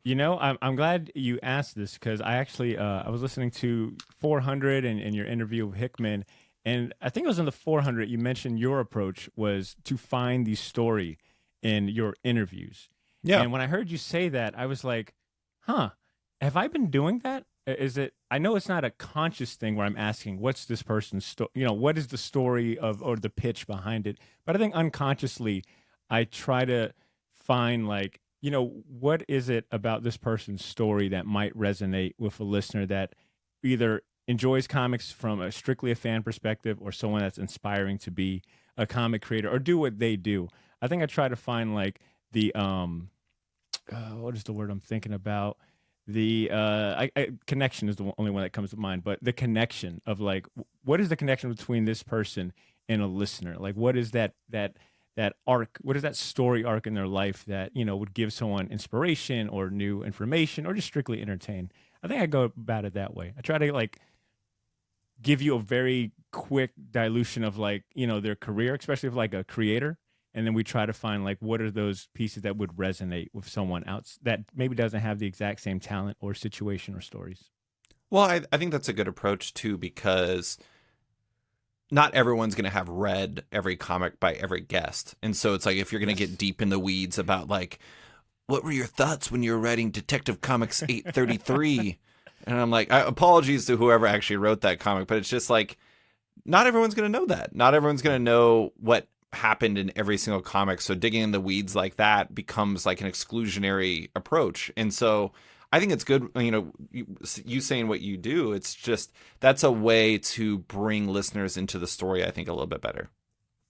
I'm glad you asked this because I actually I was listening to 400 and your interview with Hickman, and I think it was in the 400 you mentioned your approach was to find the story in your interviews. Yeah. And when I heard you say that, I was like, huh, have I been doing that? Is it? I know it's not a conscious thing where I'm asking, what's this person's story? What is the story of or the pitch behind it? But I think unconsciously, I try to find like, what is it about this person's story that might resonate with a listener that either enjoys comics from strictly a fan perspective or someone that's inspiring to be a comic creator or do what they do. I think I try to find like the what is the word I'm thinking about? The connection is the only one that comes to mind, but the connection of like, what is the connection between this person and a listener? Like, what is that arc? What is that story arc in their life that would give someone inspiration or new information or just strictly entertain? I think I go about it that way. I try to like give you a very quick dilution of like their career, especially if like a creator, and then we try to find like what are those pieces that would resonate with someone else that maybe doesn't have the exact same talent or situation or stories. Well, I think that's a good approach too, because not everyone's going to have read every comic by every guest. And so it's like if you're going to get deep in the weeds about like, what were your thoughts when you were writing Detective Comics 833? And I'm like, apologies to whoever actually wrote that comic, but it's just like, not everyone's going to know that. Not everyone's going to know what happened in every single comic. So digging in the weeds like that becomes like an exclusionary approach. And so I think it's good, you saying what you do, it's just, that's a way to bring listeners into the story, I think, a little bit better.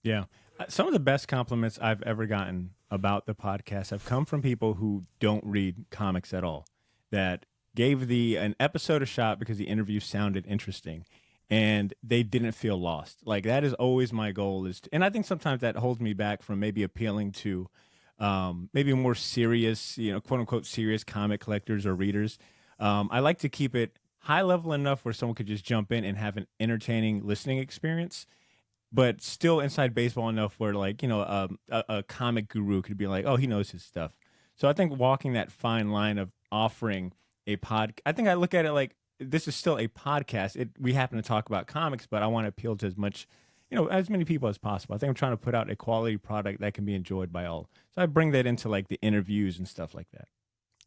Yeah. Some of the best compliments I've ever gotten about the podcast have come from people who don't read comics at all, that gave an episode a shot because the interview sounded interesting and they didn't feel lost. Like that is always my goal and I think sometimes that holds me back from maybe appealing to maybe more serious, quote unquote serious comic collectors or readers. I like to keep it high level enough where someone could just jump in and have an entertaining listening experience, but still inside baseball enough where like, a comic guru could be like, oh, he knows his stuff. So I think walking that fine line of offering I think I look at it like this is still a podcast. We happen to talk about comics, but I want to appeal to as much, as many people as possible. I think I'm trying to put out a quality product that can be enjoyed by all. So I bring that into like the interviews and stuff like that.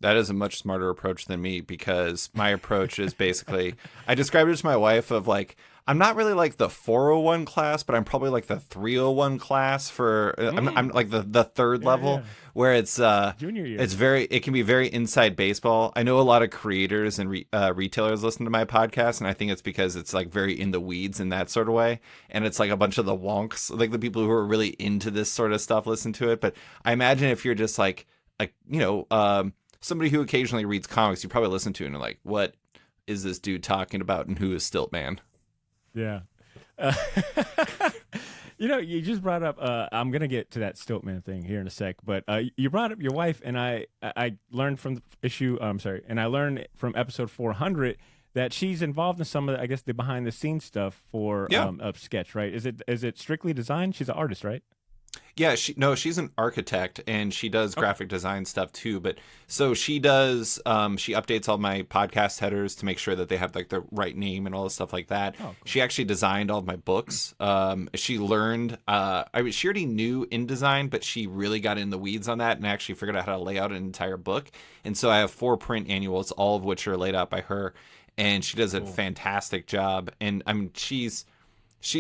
That is a much smarter approach than me, because my approach is basically, I described it to my wife of like, I'm not really like the 401 class, but I'm probably like the 301 class for, I'm like the third level where it's, junior year. It can be very inside baseball. I know a lot of creators and retailers listen to my podcast, and I think it's because it's like very in the weeds in that sort of way. And it's like a bunch of the wonks, like the people who are really into this sort of stuff listen to it. But I imagine if you're just like somebody who occasionally reads comics, you probably listen to it and you're like, what is this dude talking about and who is Stiltman? Yeah. You just brought up, I'm going to get to that Stiltman thing here in a sec, but you brought up your wife, and I learned from the issue, and I learned from episode 400 that she's involved in some of the, I guess, the behind the scenes stuff for a sketch, right? Is it strictly design? She's an artist, right? Yeah, she's an architect, and she does graphic design stuff too. But so she does, she updates all my podcast headers to make sure that they have like the right name and all this stuff like that. Oh, cool. She actually designed all of my books. She learned, she already knew InDesign, but she really got in the weeds on that and actually figured out how to lay out an entire book. And so I have 4 print annuals, all of which are laid out by her, and she does a fantastic job. And I mean, she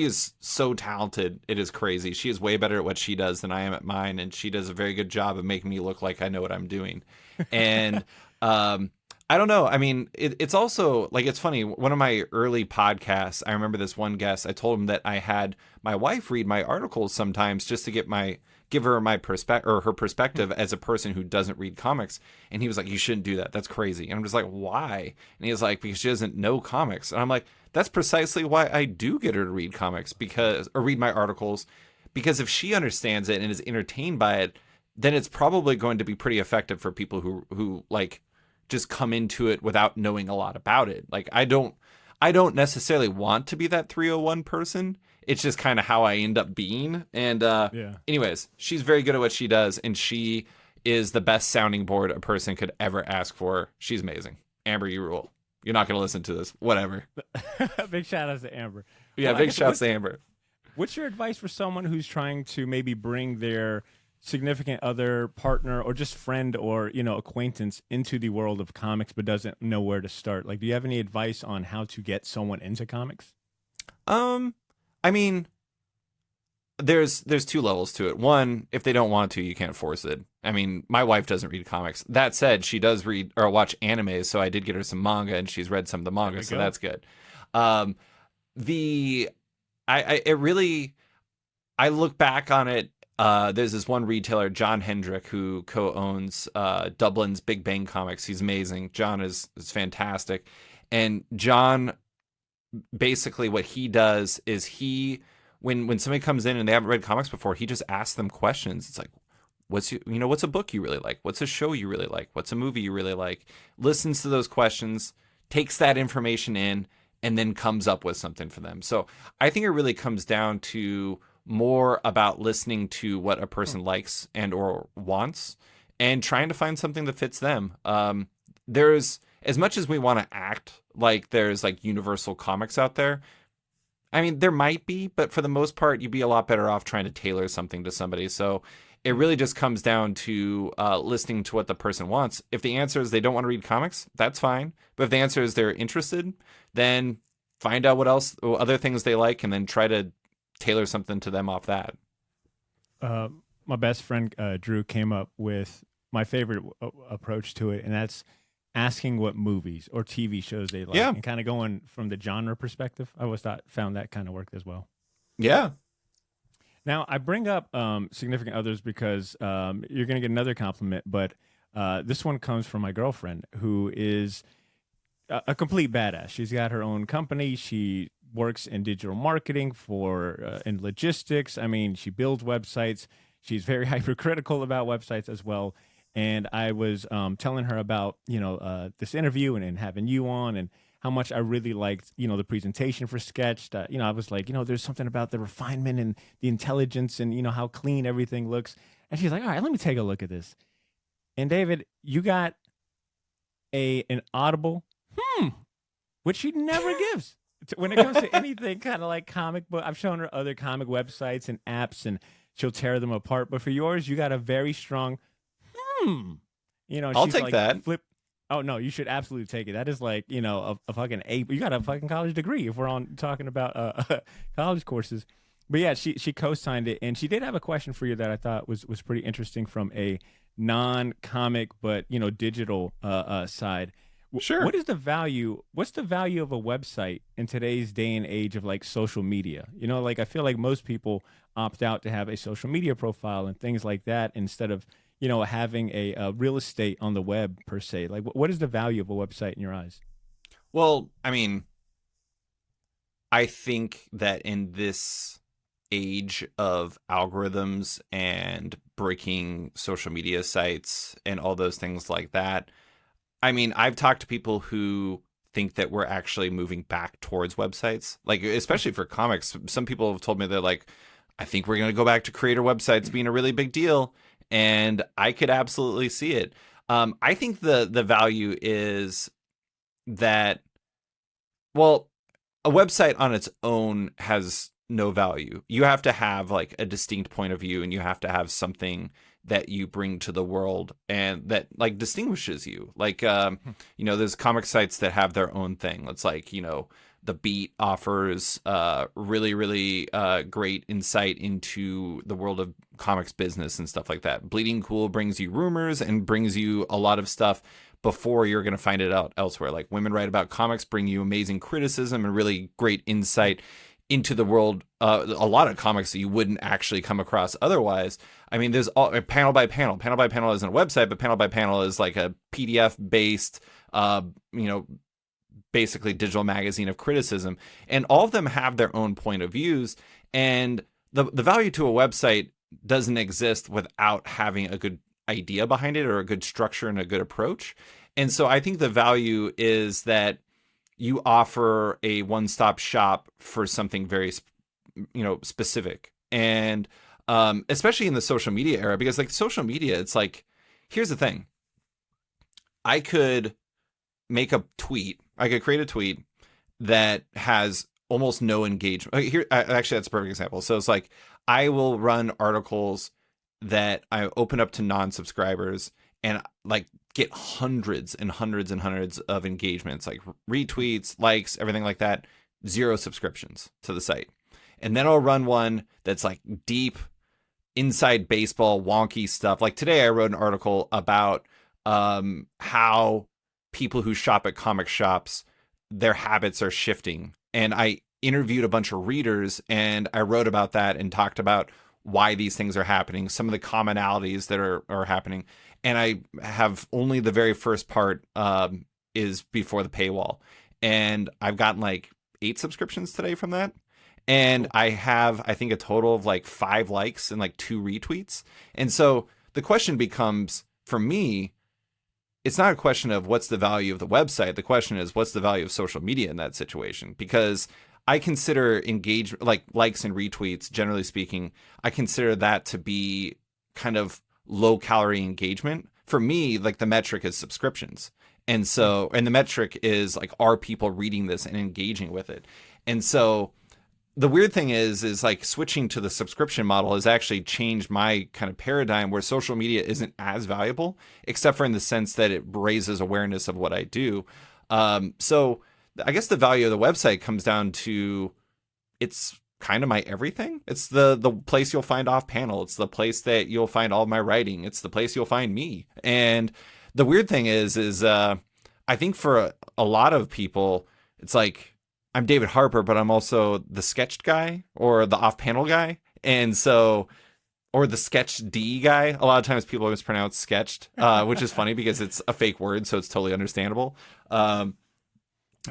is so talented. It is crazy. She is way better at what she does than I am at mine. And she does a very good job of making me look like I know what I'm doing. And I don't know. I mean, it's also like, it's funny. One of my early podcasts, I remember this one guest, I told him that I had my wife read my articles sometimes just to give her my perspective or her perspective as a person who doesn't read comics. And he was like, you shouldn't do that. That's crazy. And I'm just like, why? And he was like, because she doesn't know comics. And I'm like, that's precisely why I do get her to read comics or read my articles, because if she understands it and is entertained by it, then it's probably going to be pretty effective for people who like just come into it without knowing a lot about it. Like I don't necessarily want to be that 301 person. It's just kind of how I end up being. And anyways, she's very good at what she does, and she is the best sounding board a person could ever ask for. She's amazing. Amber, you rule. You're not going to listen to this. Whatever. Big shout out to Amber. Yeah, Well, big shouts to Amber. What's your advice for someone who's trying to maybe bring their significant other, partner, or just friend or acquaintance into the world of comics but doesn't know where to start? Like, do you have any advice on how to get someone into comics? I mean, there's two levels to it. One, if they don't want to, you can't force it. I mean, my wife doesn't read comics. That said, she does read or watch anime, so I did get her some manga, and she's read some of the manga, so that's good. I look back on it. There's this one retailer, John Hendrick, who co-owns Dublin's Big Bang Comics. He's amazing. John is fantastic. And John, basically what he does is when somebody comes in and they haven't read comics before, he just asks them questions. It's like, what's a book you really like? What's a show you really like? What's a movie you really like? Listens to those questions, takes that information in, and then comes up with something for them. So I think it really comes down to more about listening to what a person likes and or wants and trying to find something that fits them. There's, as much as we want to act like there's like universal comics out there, I mean, there might be, but for the most part, you'd be a lot better off trying to tailor something to somebody. So it really just comes down to listening to what the person wants. If the answer is they don't want to read comics, that's fine. But if the answer is they're interested, then find out what other things they like, and then try to tailor something to them off that. My best friend Drew came up with my favorite approach to it, and that's asking what movies or TV shows they like, and kind of going from the genre perspective. I always found that kind of worked as well. Yeah. Now, I bring up significant others because you're going to get another compliment, but this one comes from my girlfriend, who is a complete badass. She's got her own company. She works in digital marketing in logistics. I mean, she builds websites. She's very hypercritical about websites as well. And I was telling her about, this interview and having you on, and how much I really liked, the presentation for Sketched. I was like, there's something about the refinement and the intelligence and, how clean everything looks. And she's like, all right, let me take a look at this. And David, you got an audible, which she never gives when it comes to anything kind of like comic book. I've shown her other comic websites and apps, and she'll tear them apart. But for yours, you got a very strong, I'll take that. Oh no, you should absolutely take it. That is like, a fucking A. You got a fucking college degree if we're talking about college courses. But yeah, she co-signed it, and she did have a question for you that I thought was pretty interesting from a non-comic but digital side. Sure. What's the value of a website in today's day and age of like social media? Like I feel like most people opt out to have a social media profile and things like that instead of having a real estate on the web per se. Like, what is the value of a website in your eyes? Well, I mean, I think that in this age of algorithms and breaking social media sites and all those things like that, I mean, I've talked to people who think that we're actually moving back towards websites, like especially for comics. Some people have told me they're like, I think we're going to go back to creator websites being a really big deal. And I could absolutely see it. I think the value is that, well, a website on its own has no value. You have to have like a distinct point of view, and you have to have something that you bring to the world and that like distinguishes you. Like, there's comic sites that have their own thing. It's like, The Beat offers really, really great insight into the world of comics business and stuff like that. Bleeding Cool brings you rumors and brings you a lot of stuff before you're going to find it out elsewhere. Like Women Write About Comics bring you amazing criticism and really great insight into the world, a lot of comics that you wouldn't actually come across otherwise. I mean, there's all panel by panel. Panel by panel isn't a website, but panel by panel is like a PDF based, basically digital magazine of criticism, and all of them have their own point of views. And the value to a website doesn't exist without having a good idea behind it or a good structure and a good approach. And so I think the value is that you offer a one-stop shop for something very, specific. And especially in the social media era, because like social media, it's like here's the thing. I could make a tweet. I could create a tweet that has almost no engagement. Here, actually, that's a perfect example. So it's like I will run articles that I open up to non-subscribers and like get hundreds and hundreds and hundreds of engagements, like retweets, likes, everything like that. 0 subscriptions to the site. And then I'll run one that's like deep inside baseball wonky stuff. Like today I wrote an article about how people who shop at comic shops, their habits are shifting. And I interviewed a bunch of readers and I wrote about that and talked about why these things are happening, some of the commonalities that are happening. And I have only the very first part is before the paywall. And I've gotten like 8 subscriptions today from that. And I have, I think, a total of like 5 likes and like 2 retweets. And so the question becomes, for me, it's not a question of what's the value of the website. The question is, what's the value of social media in that situation? Because I consider engagement, like likes and retweets, generally speaking, I consider that to be kind of low calorie engagement. For me, like the metric is subscriptions. And so, and the metric is like, are people reading this and engaging with it? And so the weird thing is like switching to the subscription model has actually changed my kind of paradigm where social media isn't as valuable, except for in the sense that it raises awareness of what I do. So I guess the value of the website comes down to it's kind of my everything. It's the place you'll find off panel. It's the place that you'll find all of my writing. It's the place you'll find me. And the weird thing is I think for a lot of people, it's like, I'm David Harper, but I'm also the sketched guy or the off-panel guy. And so, or the sketch D guy. A lot of times people mispronounce sketched, which is funny because it's a fake word, so it's totally understandable. But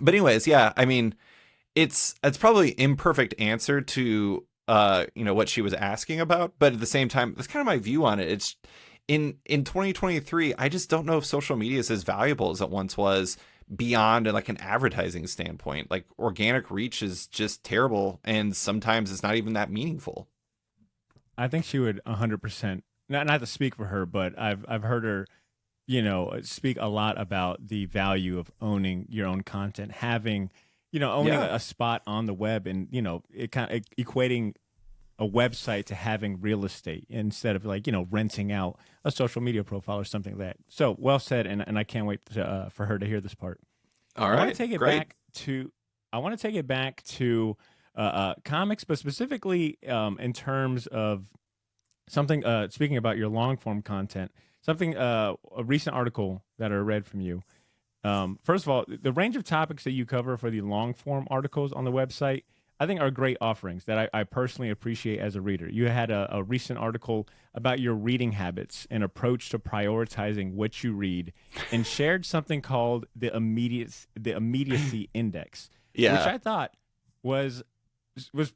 anyways, yeah, I mean, it's probably imperfect answer to, what she was asking about. But at the same time, that's kind of my view on it. It's in 2023, I just don't know if social media is as valuable as it once was, beyond like an advertising standpoint. Like organic reach is just terrible, and sometimes it's not even that meaningful. I think she would 100%, not to speak for her, but I've heard her, speak a lot about the value of owning your own content, having, owning a spot on the web, and it kind of equating a website to having real estate instead of like renting out a social media profile or something like that. So well said, and I can't wait for her to hear this part. All right, I want to take it great. back to comics, but specifically in terms of something. Speaking about your long form content, something a recent article that I read from you. First of all, the range of topics that you cover for the long form articles on the website, I think are great offerings that I personally appreciate as a reader. You had a recent article about your reading habits and approach to prioritizing what you read, and shared something called the immediacy index, which I thought was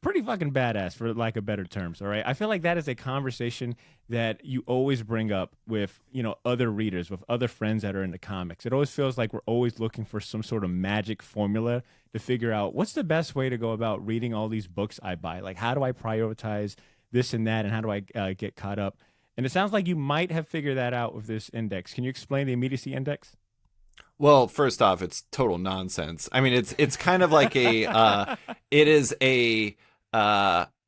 pretty fucking badass, for lack of better terms. All right, I feel like that is a conversation that you always bring up with other readers, with other friends that are into comics. It always feels like we're always looking for some sort of magic formula to figure out what's the best way to go about reading all these books I buy. Like, how do I prioritize this and that, and how do I get caught up? And it sounds like you might have figured that out with this index. Can you explain the immediacy index? Well, first off, it's total nonsense. I mean, it's kind of like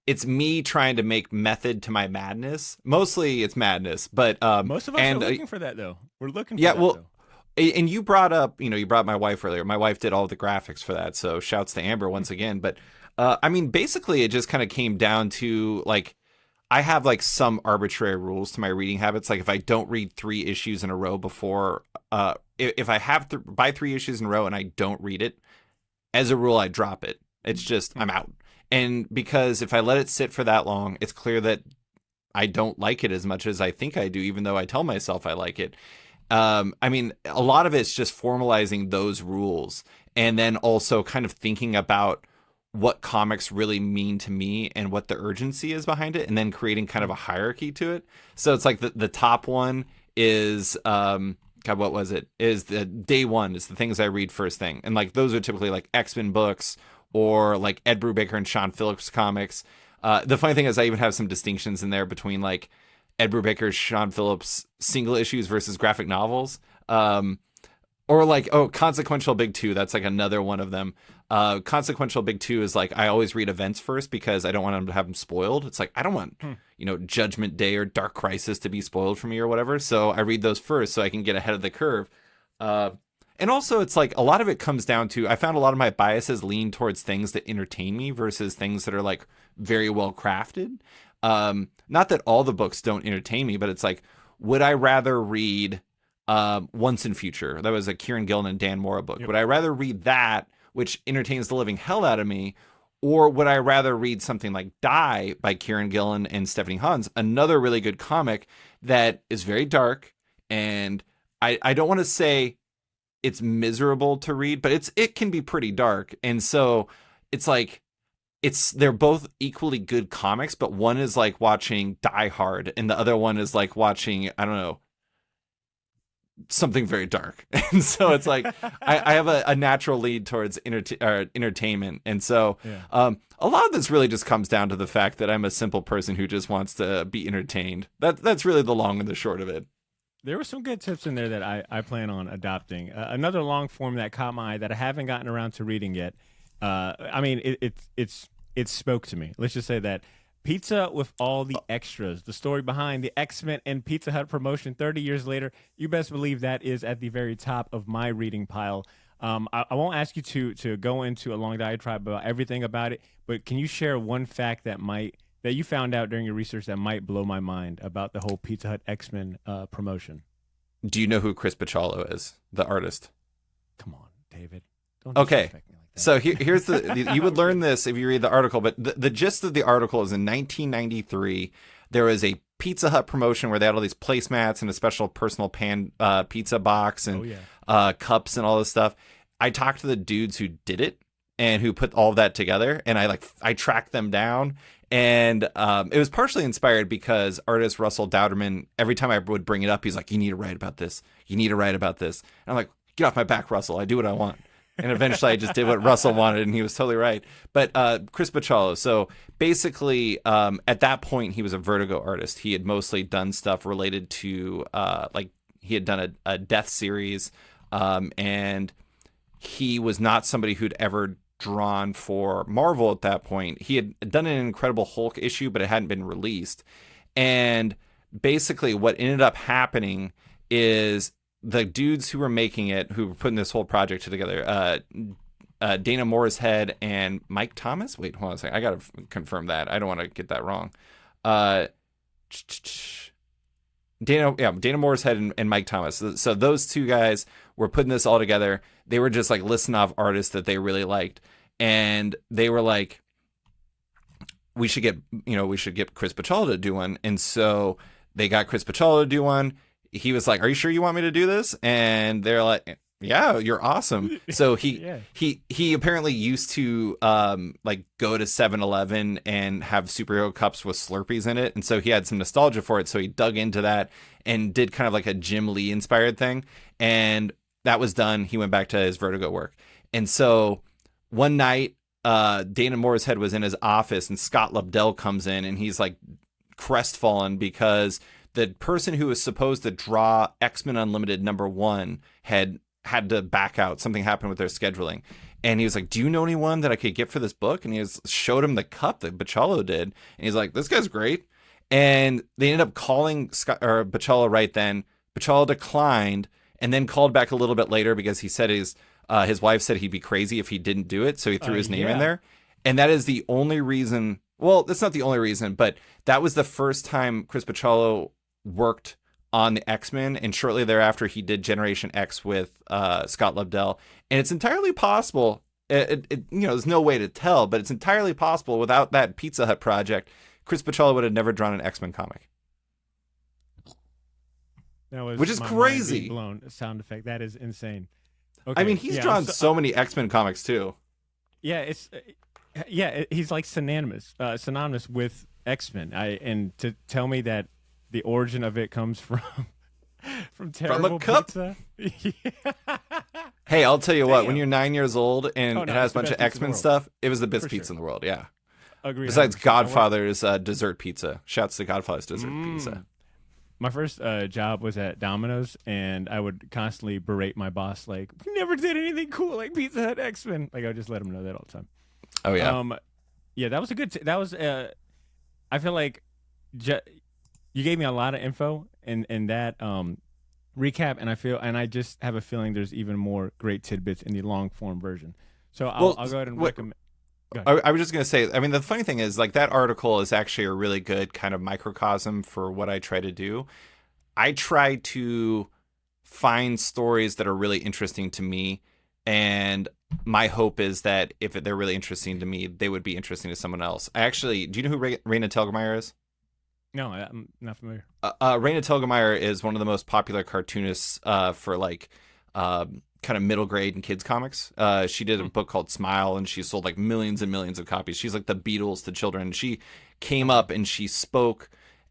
it's me trying to make method to my madness. Mostly it's madness, but most of us are looking for that, though. We're looking for that, well, though. And you brought up, you brought my wife earlier. My wife did all the graphics for that, so shouts to Amber once again. But I mean, basically, it just kind of came down to like, I have like some arbitrary rules to my reading habits. Like if I don't read 3 issues in a row before, if I have to buy 3 issues in a row and I don't read it, as a rule, I drop it. It's just, I'm out. And because if I let it sit for that long, it's clear that I don't like it as much as I think I do, even though I tell myself I like it. I mean, a lot of it's just formalizing those rules, and then also kind of thinking about what comics really mean to me and what the urgency is behind it, and then creating kind of a hierarchy to it. So it's like the top one is, God, what was it? Is the day one is the things I read first thing. And like, those are typically like X-Men books or like Ed Brubaker and Sean Phillips comics. The funny thing is I even have some distinctions in there between like Ed Brubaker's Sean Phillips single issues versus graphic novels. Or like, Consequential Big Two. That's like another one of them. Consequential Big Two is like, I always read events first because I don't want them to have them spoiled. It's like, I don't want, Judgment Day or Dark Crisis to be spoiled for me or whatever. So I read those first so I can get ahead of the curve. And also it's like a lot of it comes down to, I found a lot of my biases lean towards things that entertain me versus things that are like very well crafted. Not that all the books don't entertain me, but it's like, would I rather read Once and Future? That was a Kieran Gillen and Dan Mora book. Yep. Would I rather read that, which entertains the living hell out of me, or would I rather read something like Die by Kieran Gillen and Stephanie Hans, another really good comic that is very dark, and I don't want to say it's miserable to read, but it can be pretty dark, and so it's like they're both equally good comics, but one is like watching Die Hard, and the other one is like watching, I don't know, something very dark. And so it's like I have a natural lead towards entertainment, and so a lot of this really just comes down to the fact that I'm a simple person who just wants to be entertained. That's really the long and the short of it. There were some good tips in there that I plan on adopting. Another long form that caught my eye that I haven't gotten around to reading yet. I mean, it spoke to me. Let's just say that. Pizza with all the extras, the story behind the X-Men and Pizza Hut promotion 30 years later, you best believe that is at the very top of my reading pile. I won't ask you to go into a long diatribe about everything about it, but can you share one fact that you found out during your research that might blow my mind about the whole Pizza Hut X-Men promotion? Do you know who Chris Bachalo is, the artist? Come on, David. Don't okay. disrespect me like that. So here's you would learn this if you read the article, but the gist of the article is in 1993, there was a Pizza Hut promotion where they had all these placemats and a special personal pan pizza box and cups and all this stuff. I talked to the dudes who did it and who put all of that together, and I tracked them down. And it was partially inspired because artist Russell Dauterman, every time I would bring it up, he's like, you need to write about this. You need to write about this. And I'm like, get off my back, Russell. I do what I want. And eventually I just did what Russell wanted, and he was totally right. But Chris Bachalo, so basically at that point, he was a Vertigo artist. He had mostly done stuff related to, he had done a Death series, and he was not somebody who'd ever drawn for Marvel at that point. He had done an Incredible Hulk issue, but it hadn't been released. And basically what ended up happening is the dudes who were making it, who were putting this whole project together, Dana Morshead and Mike Thomas. Wait, hold on a second. I got to confirm that. I don't want to get that wrong. Dana Morshead and Mike Thomas. So those two guys were putting this all together. They were just like listing off artists that they really liked. And they were like, we should get Chris Bachalo to do one. And so they got Chris Bachalo to do one. He was like, are you sure you want me to do this? And they're like, yeah, you're awesome. So he apparently used to go to 7-Eleven and have superhero cups with Slurpees in it. And so he had some nostalgia for it. So he dug into that and did kind of like a Jim Lee inspired thing. And that was done. He went back to his Vertigo work. And so one night, Dana Morshead was in his office and Scott Lobdell comes in and he's like crestfallen because the person who was supposed to draw X-Men Unlimited #1 had to back out. Something happened with their scheduling. And he was like, do you know anyone that I could get for this book? And he showed him the cup that Bachalo did. And he's like, this guy's great. And they ended up calling Bachalo right then. Bachalo declined and then called back a little bit later because he said his wife said he'd be crazy if he didn't do it. So he threw his name in there. And that is the only reason. Well, that's not the only reason, but that was the first time Chris Bachalo worked on the X-Men, and shortly thereafter he did Generation X with Scott Lobdell. And it's entirely possible, there's no way to tell, but it's entirely possible without that Pizza Hut project, Chris Bachalo would have never drawn an X-Men comic. Which is crazy. Blown sound effect. That is insane. Okay. I mean, he's drawn so many X-Men comics too. Yeah, he's like synonymous with X-Men. And to tell me that the origin of it comes from terrible pizza. Hey, I'll tell you what. When you're 9 years old and it has a bunch of X-Men stuff, it was the best pizza in the world. Yeah. Agreed. Besides Godfather's dessert pizza. Shouts to Godfather's dessert pizza. My first job was at Domino's, and I would constantly berate my boss, like, "We never did anything cool like Pizza Hut X-Men." Like, I would just let him know that all the time. Oh yeah. Yeah, that was a good. That was. I feel like ju- you gave me a lot of info in that recap, and I just have a feeling there's even more great tidbits in the long form version. So Well, I'll go ahead and what recommend. Go ahead. I was just gonna say. I mean, the funny thing is, like that article is actually a really good kind of microcosm for what I try to do. I try to find stories that are really interesting to me, and my hope is that if they're really interesting to me, they would be interesting to someone else. I actually, do you know who Raina Telgemeier is? No, I'm not familiar. Raina Telgemeier is one of the most popular cartoonists for like kind of middle grade and kids comics. She did a book called Smile, and she sold like millions and millions of copies. She's like the Beatles to children. She came up and she spoke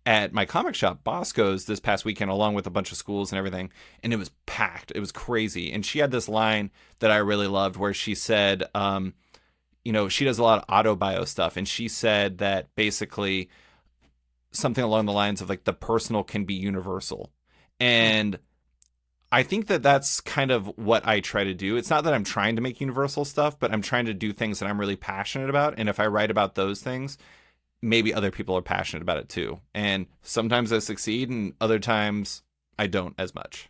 at my comic shop, Bosco's, this past weekend, along with a bunch of schools and everything, and it was packed. It was crazy. And she had this line that I really loved where she said, she does a lot of auto-bio stuff, and she said that basically something along the lines of like the personal can be universal. And I think that that's kind of what I try to do. It's not that I'm trying to make universal stuff, but I'm trying to do things that I'm really passionate about. And if I write about those things, maybe other people are passionate about it too. And sometimes I succeed and other times I don't as much.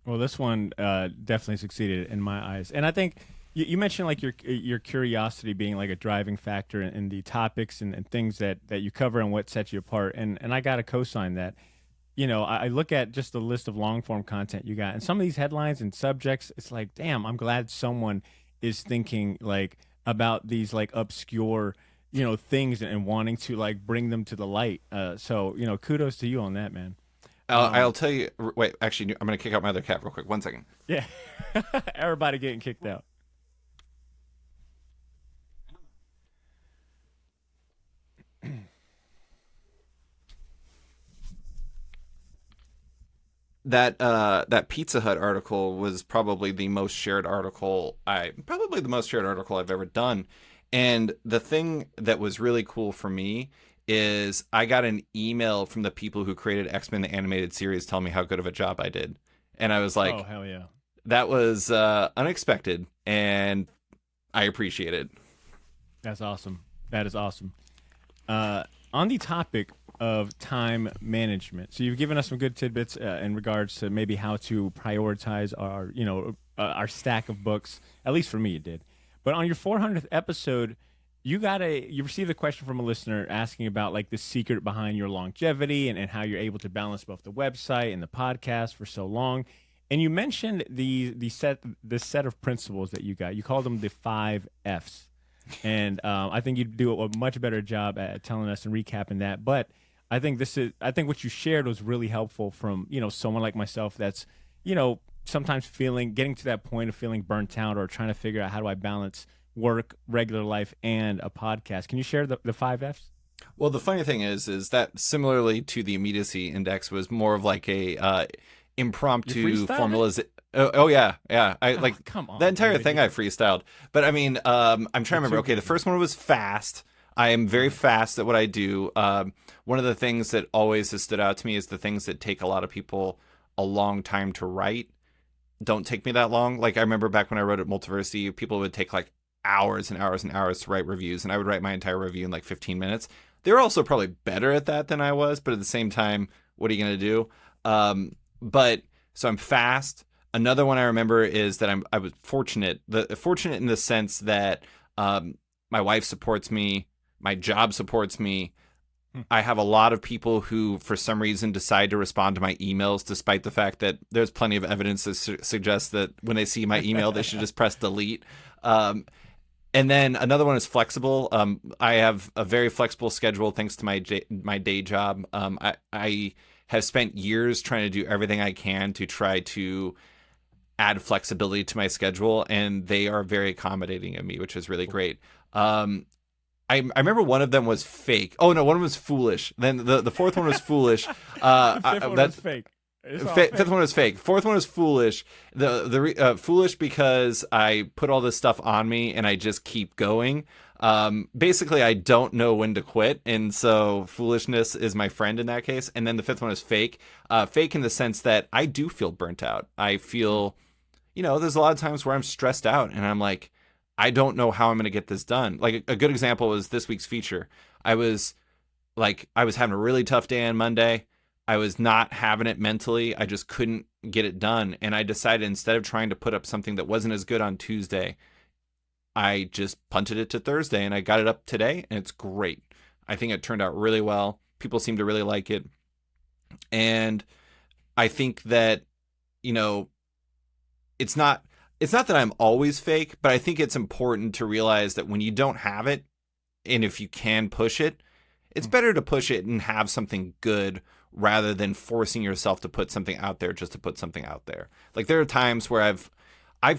Well, this one definitely succeeded in my eyes, and I think you mentioned like your curiosity being like a driving factor in the topics and things that you cover and what sets you apart. And I got to co-sign that. I look at just the list of long form content you got, and some of these headlines and subjects. It's like, damn, I'm glad someone is thinking like about these like obscure things and wanting to like bring them to the light. So kudos to you on that, man. I'll tell you. Wait, actually, I'm going to kick out my other cat real quick. 1 second. Yeah, everybody getting kicked out. That Pizza Hut article was probably the most shared article I've ever done. And the thing that was really cool for me is I got an email from the people who created X-Men the animated series telling me how good of a job I did. And I was like, Oh hell yeah. that was unexpected and I appreciate it. That's awesome. That is awesome. On the topic of time management, so you've given us some good tidbits in regards to maybe how to prioritize our stack of books. At least for me, it did. But on your 400th episode, you received a question from a listener asking about like the secret behind your longevity and how you're able to balance both the website and the podcast for so long. And you mentioned this set of principles that you got. You called them the 5 Fs. And I think you do a much better job at telling us and recapping that. But I think what you shared was really helpful from someone like myself that's sometimes getting to that point of feeling burnt out or trying to figure out how do I balance work, regular life, and a podcast. Can you share the 5 Fs? Well, the funny thing is that similarly to the immediacy index was more of like a impromptu formulas. Oh yeah. I like come on, the entire thing I freestyled. But I mean, I'm trying to remember. Okay, the first one was fast. I am very fast at what I do. One of the things that always has stood out to me is the things that take a lot of people a long time to write don't take me that long. Like I remember back when I wrote at Multiversity, people would take like hours and hours and hours to write reviews, and I would write my entire review in like 15 minutes. They were also probably better at that than I was, but at the same time, what are you going to do? But so I'm fast. Another one I remember is that I was fortunate. Fortunate in the sense that my wife supports me, my job supports me. I have a lot of people who, for some reason, decide to respond to my emails, despite the fact that there's plenty of evidence that suggests that when they see my email, they should just press delete. And then another one is flexible. I have a very flexible schedule thanks to my day job. I have spent years trying to do everything I can to try to add flexibility to my schedule, and they are very accommodating of me, which is really great. I remember one of them was fake. Oh no, one was foolish. Then the fourth one was foolish. The fifth one was fake. It's all Fifth fake. one was fake. Fourth one was foolish. Foolish because I put all this stuff on me and I just keep going. Basically, I don't know when to quit, and so foolishness is my friend in that case. And then the fifth one is fake. Fake in the sense that I do feel burnt out. I feel, there's a lot of times where I'm stressed out and I'm like, I don't know how I'm going to get this done. Like a good example was this week's feature. I was having a really tough day on Monday. I was not having it mentally. I just couldn't get it done. And I decided instead of trying to put up something that wasn't as good on Tuesday, I just punted it to Thursday and I got it up today and it's great. I think it turned out really well. People seem to really like it. And I think that, it's not that I'm always fake, but I think it's important to realize that when you don't have it, and if you can push it, it's better to push it and have something good rather than forcing yourself to put something out there just to put something out there. Like there are times where I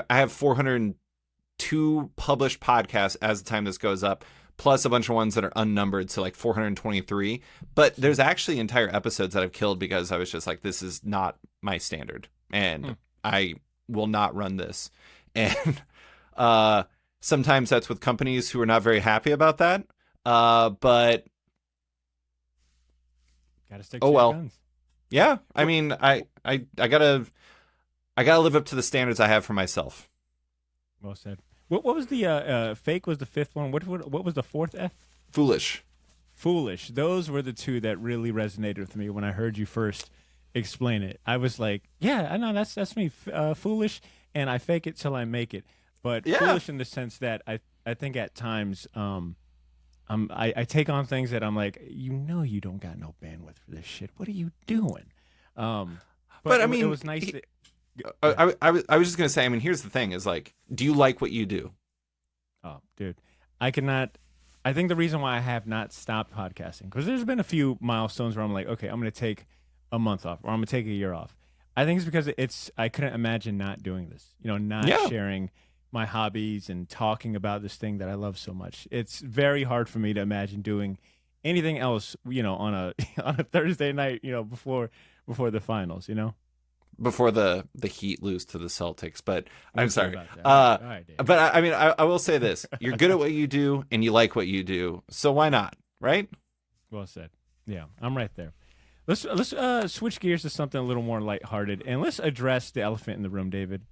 have 402 published podcasts as the time this goes up, plus a bunch of ones that are unnumbered, so like 423. But there's actually entire episodes that I've killed because I was just like, this is not my standard, and I will not run this. And sometimes that's with companies who are not very happy about that. But Gotta stick to your guns. Yeah, I mean, I gotta live up to the standards I have for myself. Well said. What was the fake? Was the fifth one? What was the fourth F? Foolish. Foolish. Those were the two that really resonated with me when I heard you first explain it. I was like, yeah, I know that's me. Foolish, and I fake it till I make it. But foolish in the sense that I think at times I take on things that I'm like, you don't got no bandwidth for this shit. What are you doing? But I mean, it was nice. I was just gonna say. I mean, here's the thing: is like, do you like what you do? Oh, dude, I cannot. I think the reason why I have not stopped podcasting because there's been a few milestones where I'm like, okay, I'm gonna take a month off or I'm gonna take a year off. I think it's because I couldn't imagine not doing this. Not sharing my hobbies and talking about this thing that I love so much. It's very hard for me to imagine doing anything else, on a on a Thursday night, before the finals, Before the Heat lose to the Celtics. But I'm sorry. All right, but I mean, I will say this: you're good at what you do, and you like what you do, so why not, right? Well said. Yeah, I'm right there. Let's switch gears to something a little more lighthearted, and let's address the elephant in the room, David.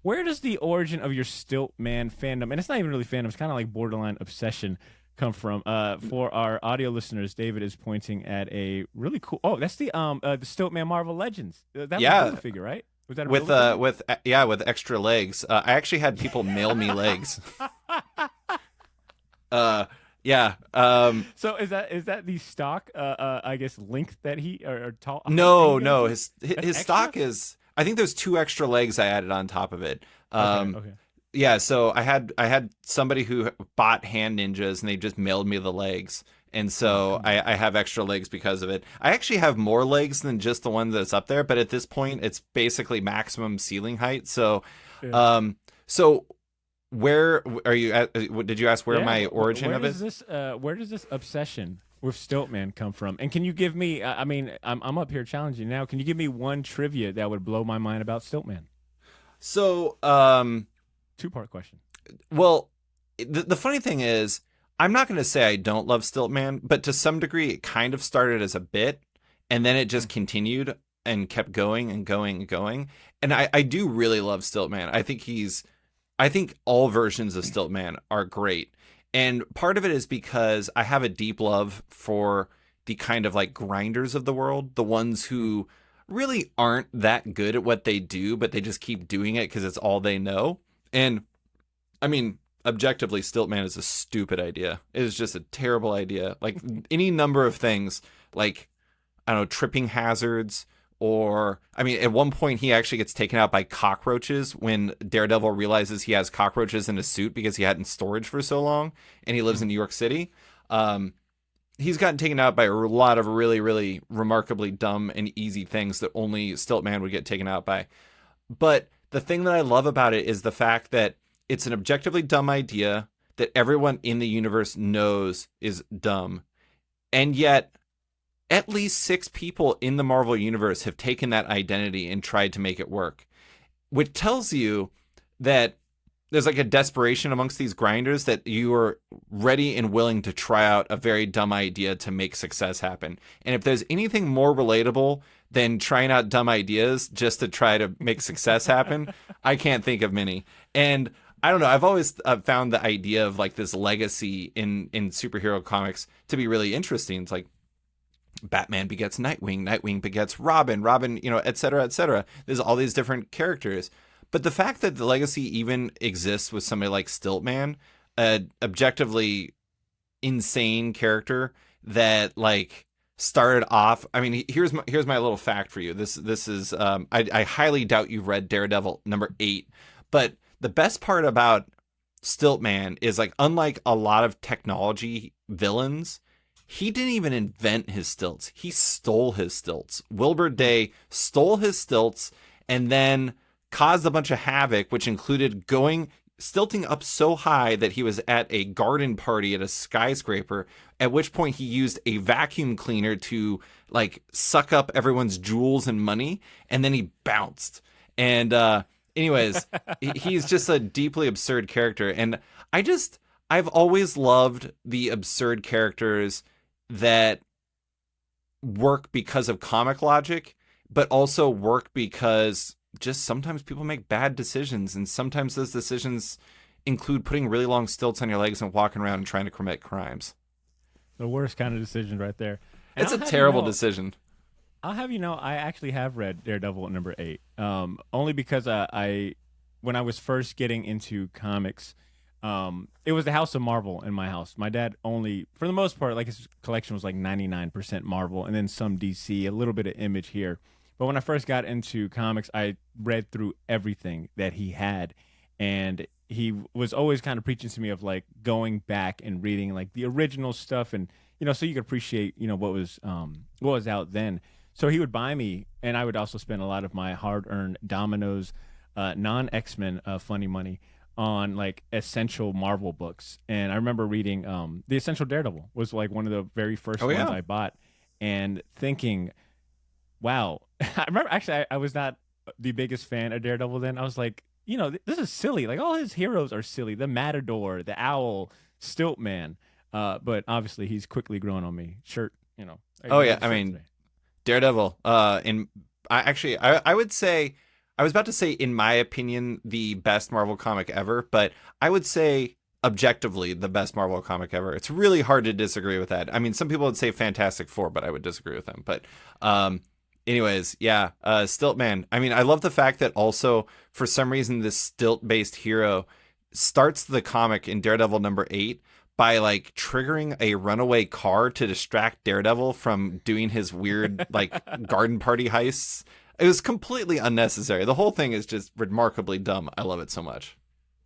Where does the origin of your Stiltman fandom, and it's not even really fandom, it's kind of like borderline obsession, come from? For our audio listeners, David is pointing at a really cool. Oh, that's the Stiltman Marvel Legends. That was a figure, right? Was that a with extra legs? I actually had people mail me legs. Yeah. So is that the stock? I guess length that he or tall. No. His stock is. I think there's 2 extra legs I added on top of it. Okay. Yeah, so I had somebody who bought Hand Ninjas and they just mailed me the legs. And so I have extra legs because of it. I actually have more legs than just the one that's up there, but at this point it's basically maximum ceiling height. So so where are you at? Did you ask where my origin of it? Where does this obsession with Stiltman come from? And can you give me, I mean, I'm up here challenging you now. Can you give me one trivia that would blow my mind about Stiltman? So, 2-part question. Well, the funny thing is, I'm not going to say I don't love Stiltman, but to some degree, it kind of started as a bit, and then it just continued and kept going and going and going. And I do really love Stiltman. I think all versions of Stiltman are great. And part of it is because I have a deep love for the kind of like grinders of the world, the ones who really aren't that good at what they do, but they just keep doing it because it's all they know. And I mean, objectively, Stiltman is a stupid idea. It is just a terrible idea. Like any number of things, like, I don't know, tripping hazards, or, I mean, at one point he actually gets taken out by cockroaches when Daredevil realizes he has cockroaches in his suit because he had in storage for so long, and he lives in New York City. He's gotten taken out by a lot of really, really remarkably dumb and easy things that only Stiltman would get taken out by. But the thing that I love about it is the fact that it's an objectively dumb idea that everyone in the universe knows is dumb. And yet, at least 6 people in the Marvel Universe have taken that identity and tried to make it work, which tells you that there's like a desperation amongst these grinders that you are ready and willing to try out a very dumb idea to make success happen. And if there's anything more relatable than trying out dumb ideas just to try to make success happen, I can't think of many. And I don't know, I've always found the idea of like this legacy in superhero comics to be really interesting. It's like Batman begets Nightwing, Nightwing begets Robin, Robin, et cetera, et cetera. There's all these different characters. But the fact that the legacy even exists with somebody like Stiltman, an objectively insane character that like started off. I mean, here's my little fact for you. This is I highly doubt you've read Daredevil #8, but the best part about Stiltman is like unlike a lot of technology villains, he didn't even invent his stilts. He stole his stilts. Wilbur Day stole his stilts and then caused a bunch of havoc, which included stilting up so high that he was at a garden party at a skyscraper, at which point he used a vacuum cleaner to like suck up everyone's jewels and money, and then he bounced. And anyways, he's just a deeply absurd character. And I've always loved the absurd characters that work because of comic logic, but also work because just sometimes people make bad decisions, and sometimes those decisions include putting really long stilts on your legs and walking around and trying to commit crimes. The worst kind of decision right there. And it's a terrible decision. I'll have you know, I actually have read Daredevil #8, only because when I was first getting into comics, it was the House of Marvel in my house. My dad only, for the most part, like his collection was like 99% Marvel and then some DC, a little bit of Image here. But when I first got into comics, I read through everything that he had, and he was always kind of preaching to me of like going back and reading like the original stuff, and so you could appreciate what was out then. So he would buy me, and I would also spend a lot of my hard-earned Domino's non-X-Men funny money on like essential Marvel books. And I remember reading the Essential Daredevil was like one of the very first ones I bought, and thinking, wow. I remember actually I was not the biggest fan of Daredevil then. I was like, this is silly. Like all his heroes are silly. The Matador, the Owl, Stiltman. But obviously he's quickly grown on me. Oh yeah, I mean, Daredevil. I would say, I was about to say, in my opinion, the best Marvel comic ever, but I would say objectively the best Marvel comic ever. It's really hard to disagree with that. I mean, some people would say Fantastic Four, but I would disagree with them. But anyways, yeah, Stiltman. I mean, I love the fact that also, for some reason, this stilt-based hero starts the comic in Daredevil #8 by like triggering a runaway car to distract Daredevil from doing his weird like garden party heists. It was completely unnecessary. The whole thing is just remarkably dumb. I love it so much.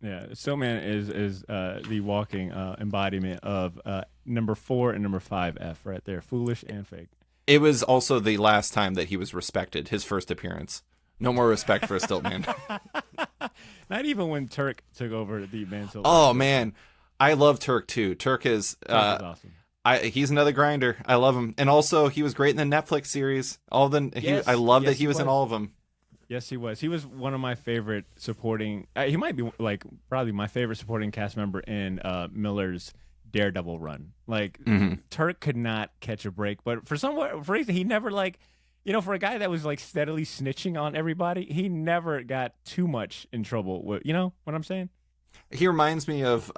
Yeah, Stiltman is the walking embodiment of #4 and #5F right there. Foolish and fake. It was also the last time that he was respected, his first appearance. No more respect for a Stiltman. Not even when Turk took over the mantle. Oh, man. I love Turk, too. Turk is awesome. He's another grinder. I love him. And also, he was great in the Netflix series. I love that he was in all of them. Yes, he was. He was one of my favorite supporting. He might be like probably my favorite supporting cast member in Miller's Daredevil run. Like Turk could not catch a break, but for some reason he never like, for a guy that was like steadily snitching on everybody, he never got too much in trouble with, what I'm saying? He reminds me of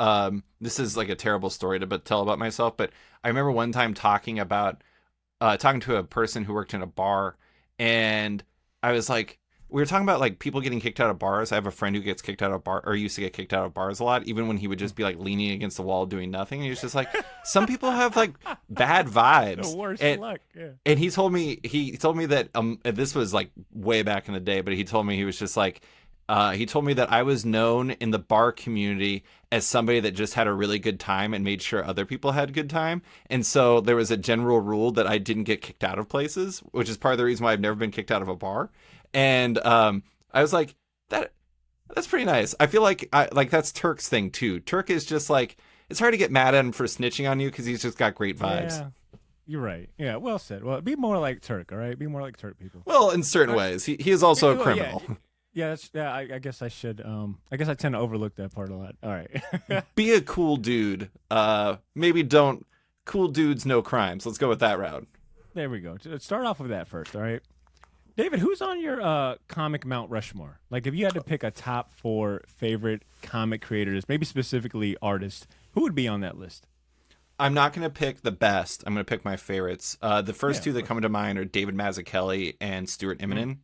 this is like a terrible story to tell about myself, but I remember one time talking to a person who worked in a bar, and I was like, we were talking about like people getting kicked out of bars. I have a friend who gets kicked out of or used to get kicked out of bars a lot, even when he would just be like leaning against the wall doing nothing. And he was just like, some people have like bad vibes. The worst luck. Yeah. And he told me that this was like way back in the day, but he told me he was just like, he told me that I was known in the bar community as somebody that just had a really good time and made sure other people had a good time. And so there was a general rule that I didn't get kicked out of places, which is part of the reason why I've never been kicked out of a bar. And I was like, that's pretty nice. I feel like that's Turk's thing too. Turk is just like, it's hard to get mad at him for snitching on you because he's just got great vibes. You're right. Yeah, well said. Well, be more like Turk, all right? Be more like Turk people. Well, in certain ways, he is also a Well, yeah, criminal. yeah. I guess I should. I guess I tend to overlook that part a lot. All right. Be a cool dude. Maybe don't. Cool dudes, no crimes. Let's go with that route. There we go. Let's start off with that first. All right. David, who's on your comic Mount Rushmore? Like, if you had to pick a top 4 favorite comic creators, maybe specifically artists, who would be on that list? I'm not going to pick the best. I'm going to pick my favorites. The first Yeah, two of that course. come to mind are David Mazzucchelli and Stuart Immonen.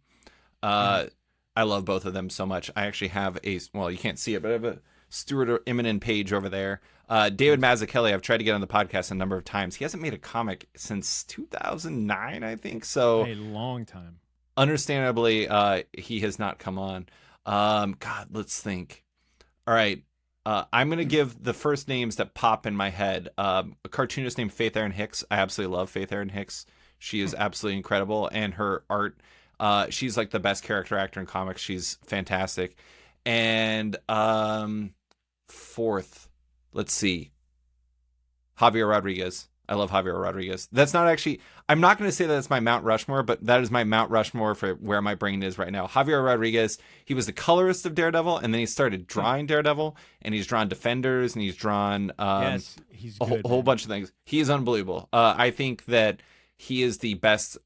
Mhm. I love both of them so much. I actually have well, you can't see it, but I have a Stuart Immonen page over there. David Mazzucchelli, I've tried to get on the podcast a number of times. He hasn't made a comic since 2009, I think. So A long time. understandably, he has not come on. God, let's think. All right. I'm going to give the first names that pop in my head. A cartoonist named Faith Erin Hicks. I absolutely love Faith Erin Hicks. She is absolutely incredible. And her art, she's like the best character actor in comics. She's fantastic. And fourth, let's see. Javier Rodriguez. I love Javier Rodriguez. That's not actually, I'm not going to say that it's my Mount Rushmore, but that is my Mount Rushmore for where my brain is right now. Javier Rodriguez, he was the colorist of Daredevil, and then he started drawing Daredevil, and he's drawn Defenders, and he's drawn Yes, he's a good. whole Man. bunch of things. He is unbelievable. I think that he is the best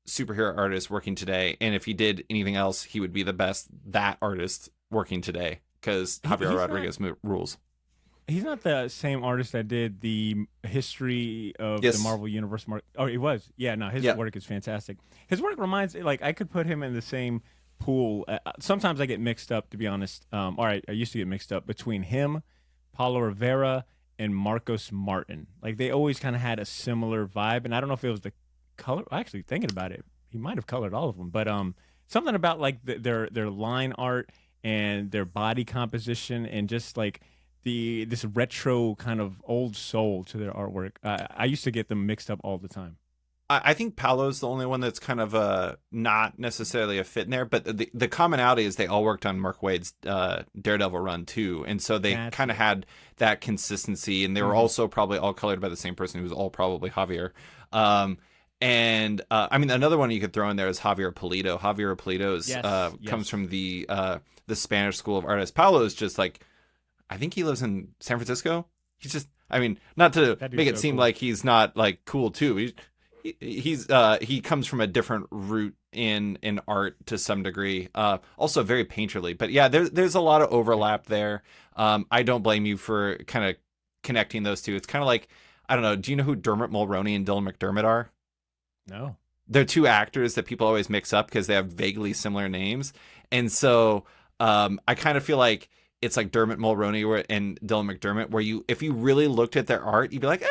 superhero artist working today, and if he did anything else, he would be the best that artist working today, because Javier He's Rodriguez rules. He's not the same artist that did the history of the Yes. Marvel Universe. Oh, he was. Yeah, no, his Yeah. work is fantastic. His work reminds, like, I could put him in the same pool. Sometimes I get mixed up, to be honest. All right, I used to get mixed up between him, Paulo Rivera, and Marcos Martin. Like, they always kind of had a similar vibe, and I don't know if it was the color. Actually, thinking about it, he might have colored all of them, but something about like their line art and their body composition and just like this retro kind of old soul to their artwork. I used to get them mixed up all the time. I think Paolo's the only one that's kind of not necessarily a fit in there, but the commonality is they all worked on Mark Waid's Daredevil run too, and so they That's kind of it. had that consistency, and they were also probably all colored by the same person who was all probably Javier. And I mean, another one you could throw in there is Javier Pulido. Javier Pulido is, Yes, comes yes. from the Spanish School of Artists. Paolo is just like, I think he lives in San Francisco. He's just, I mean, not to That make dude's it so seem cool. like he's not like cool too. He comes from a different route in art to some degree. Also very painterly, but yeah, there's a lot of overlap there. I don't blame you for kind of connecting those two. It's kind of like, I don't know. Do you know who Dermot Mulroney and Dylan McDermott are? No. They're two actors that people always mix up because they have vaguely similar names, and so I kind of feel like it's like Dermot Mulroney and Dylan McDermott, where if you really looked at their art, you'd be like,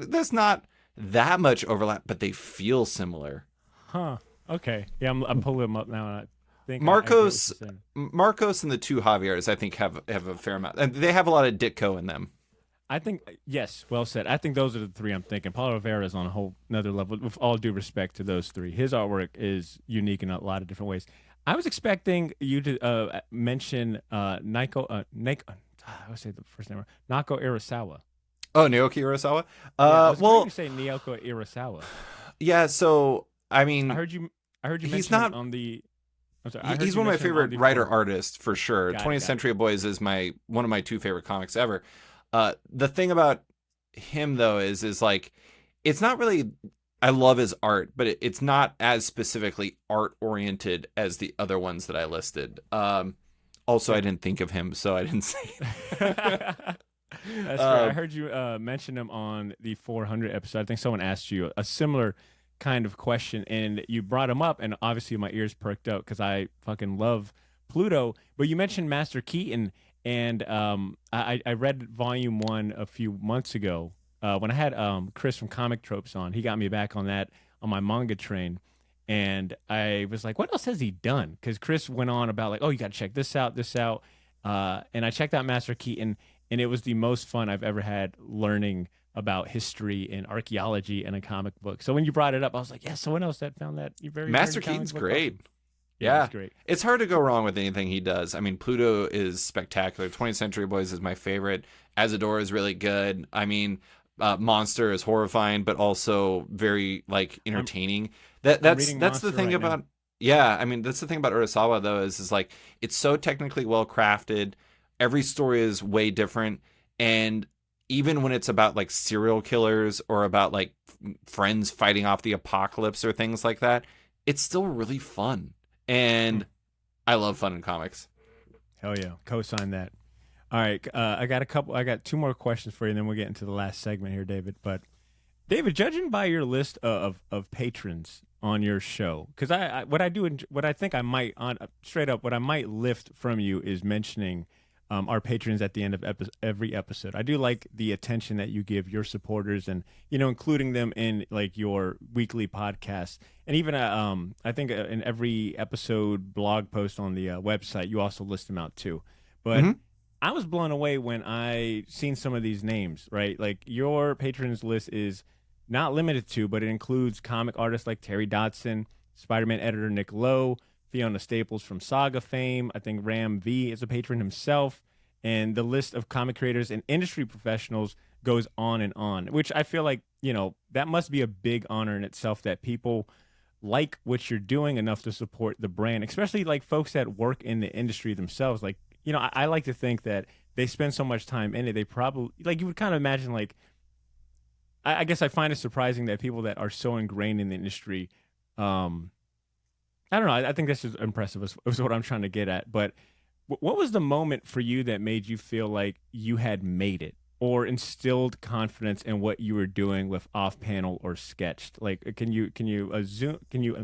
there's not that much overlap, but they feel similar. Huh. Okay. Yeah, I'm pulling them up now, and I think I get what Marcos, you're saying. Marcos, and the two Javiers, I think have a fair amount, and they have a lot of Ditko in them. I think yes, well said. I think those are the three I'm thinking. Paulo Rivera is on a whole another level. With all due respect to those three, his artwork is unique in a lot of different ways. I was expecting you to mention I would say the first name, Nako Irasawa. Oh, Naoki Urasawa. Yeah, I was Well, going to say Naoko Irasawa. yeah. So I I mean, heard you. I heard you he's mention not. it on the. I'm sorry. I heard He's you one of my mention it on favorite the writer forum. artists for sure. Got it, 20th got it. Century Boys is one of my two favorite comics ever. The thing about him though is like, it's not really. I love his art, but it's not as specifically art oriented as the other ones that I listed. Also, I didn't think of him, so I didn't say it. That's right. I heard you mention him on the 400 episode. I think someone asked you a similar kind of question, and you brought him up, and obviously my ears perked up because I fucking love Pluto. But you mentioned Master Keaton, and I read Volume 1 a few months ago when I had Chris from Comic Tropes on. He got me back on that on my manga train. And I was like, what else has he done? Because Chris went on about like, oh, you got to check this out, this out. And I checked out Master Keaton, and it was the most fun I've ever had learning about history and archaeology in a comic book. So when you brought it up, I was like, yeah, someone else that found that very Master very comic Keaton's book great. awesome. Yeah, It's great. it's hard to go wrong with anything he does. I mean, Pluto is spectacular. 20th Century Boys is my favorite. Azador is really good. I mean, Monster is horrifying, but also very like entertaining. I'm That's reading the Monster thing right now. about yeah. I mean, that's the thing about Urasawa though is like it's so technically well crafted. Every story is way different, and even when it's about like serial killers or about like friends fighting off the apocalypse or things like that, it's still really fun. Hmm. And I love fun in comics. Hell yeah, co-sign that. All right, I got two more questions for you, and then we'll get into the last segment here, David. But David, judging by your list of patrons on your show, because what I do what I think I might on straight up what I might lift from you is mentioning our patrons at the end of every episode. I do like the attention that you give your supporters, and including them in like your weekly podcast, and even I think in every episode blog post on the website, you also list them out too. But Hmm. I was blown away when I seen some of these names, right? Like your patrons list is not limited to, but it includes comic artists like Terry Dodson, Spider-Man editor Nick Lowe, Fiona Staples from Saga fame. I think Ram V is a patron himself, and the list of comic creators and industry professionals goes on and on. Which I feel like that must be a big honor in itself that people like what you're doing enough to support the brand, especially like folks that work in the industry themselves. Like, I like to think that they spend so much time in it. They probably like you would kind of imagine like I guess I find it surprising that people that are so ingrained in the industry, um, I don't know. I think that's just impressive. Is what I'm trying to get at. But what was the moment for you that made you feel like you had made it, or instilled confidence in what you were doing with off panel or sketched? Like, can you zoom? Can you?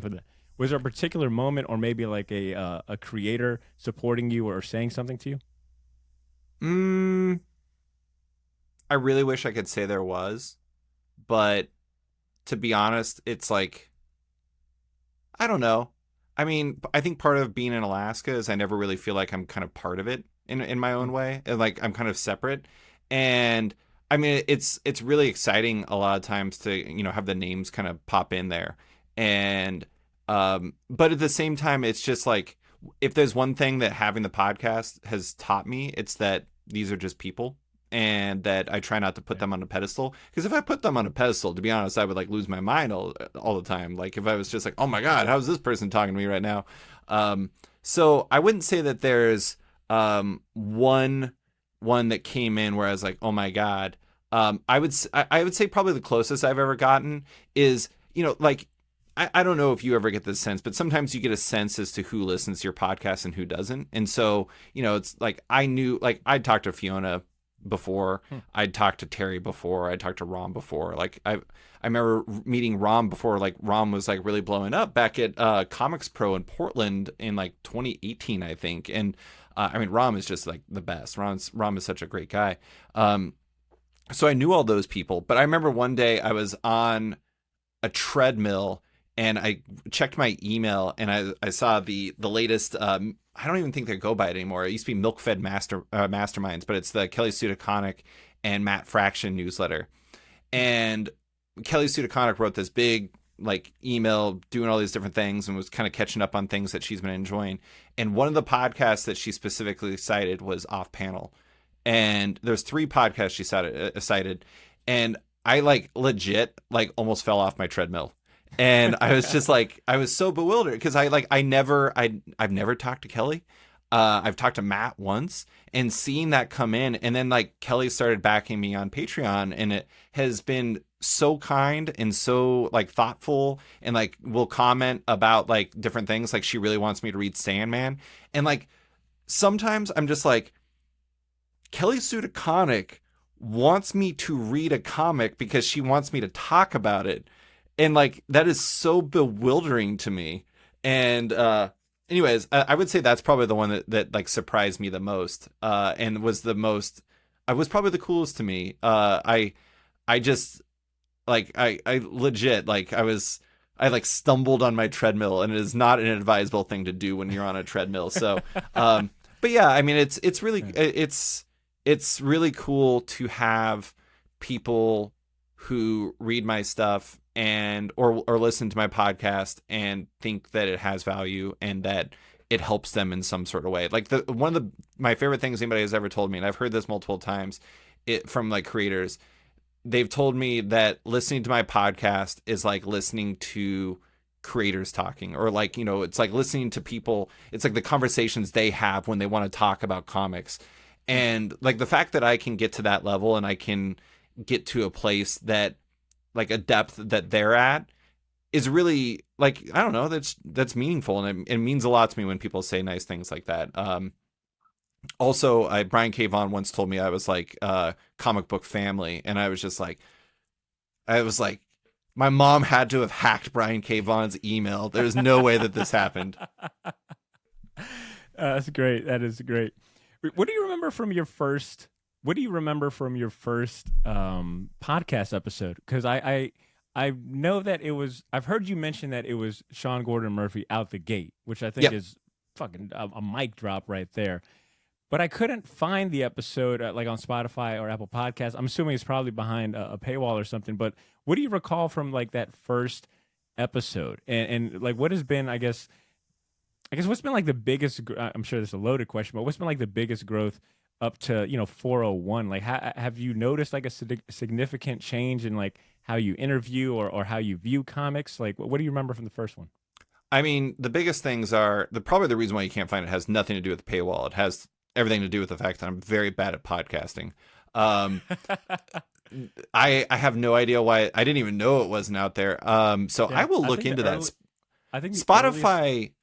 Was there a particular moment, or maybe like a creator supporting you or saying something to you? Mm, I really wish I could say there was, but to be honest, it's like I don't know. I mean, I think part of being in Alaska is I never really feel like I'm kind of part of it in my own way. And like I'm kind of separate. And I mean, it's really exciting a lot of times to, have the names kind of pop in there. And but at the same time it's just like if there's one thing that having the podcast has taught me, it's that these are just people and that I try not to put Yeah. them on a pedestal. Because if I put them on a pedestal, to be honest, I would like lose my mind all the time. Like if I was just like, oh my God, how's this person talking to me right now? So I wouldn't say that there's one that came in where I was like, oh my God. I would say probably the closest I've ever gotten is, like I don't know if you ever get this sense, but sometimes you get a sense as to who listens to your podcast and who doesn't. And so, it's like I knew like I'd talked to Fiona before. Hmm. I'd talked to Terry before. I'd talked to Rom before. Like I remember meeting Rom before like Rom was like really blowing up back at Comics Pro in Portland in like 2018, I think. And I mean, Rom is just like the best. Rom is such a great guy. So I knew all those people, but I remember one day I was on a treadmill and I checked my email and I saw the latest. I don't even think they go by it anymore. It used to be Milk Fed Masterminds, but it's the Kelly Sudaconic and Matt Fraction newsletter. And Kelly Sudaconic wrote this big like email doing all these different things and was kind of catching up on things that she's been enjoying. And one of the podcasts that she specifically cited was Off Panel. And there's three podcasts she cited, and I like legit like almost fell off my treadmill. And I was just like I was so bewildered because I've never talked to Kelly. I've talked to Matt once, and seeing that come in, and then like Kelly started backing me on Patreon, and it has been so kind and so like thoughtful, and like will comment about like different things. Like she really wants me to read Sandman, and like sometimes I'm just like Kelly Sudaconic wants me to read a comic because she wants me to talk about it. And like that is so bewildering to me. And anyways, I would say that's probably the one that like surprised me the most. And was the most I was probably the coolest to me. I just like I legit like I like stumbled on my treadmill, and it is not an advisable thing to do when you're on a treadmill. So but yeah, I mean it's really it's really cool to have people who read my stuff and or listen to my podcast and think that it has value and that it helps them in some sort of way. Like one of my favorite things anybody has ever told me, and I've heard this multiple times from like creators, they've told me that listening to my podcast is like listening to creators talking, or like, it's like listening to people. It's like the conversations they have when they want to talk about comics. And like the fact that I can get to that level and I can get to a place that like a depth that they're at is really like, I don't know, that's meaningful. And it means a lot to me when people say nice things like that. Also, Brian K. Vaughan once told me I was like comic book family. And I was like, my mom had to have hacked Brian K. Vaughan's email. There's no way that this happened. That's great. That is great. What do you remember from your first? Podcast episode? Because I know that it was. I've heard you mention that it was Sean Gordon Murphy out the gate, which I think is fucking a mic drop right there. But I couldn't find the episode like on Spotify or Apple Podcasts. I'm assuming it's probably behind a paywall or something. But what do you recall from like that first episode? And like what has been, I guess what's been like the biggest? I'm sure this is a loaded question, but what's been like the biggest growth up to 401? Like, have you noticed like a significant change in like how you interview or how you view comics? Like, what do you remember from the first one? I mean, the biggest things are probably the reason why you can't find it has nothing to do with the paywall. It has everything to do with the fact that I'm very bad at podcasting. I have no idea why. I didn't even know it wasn't out there. So I will look into that. I think Spotify.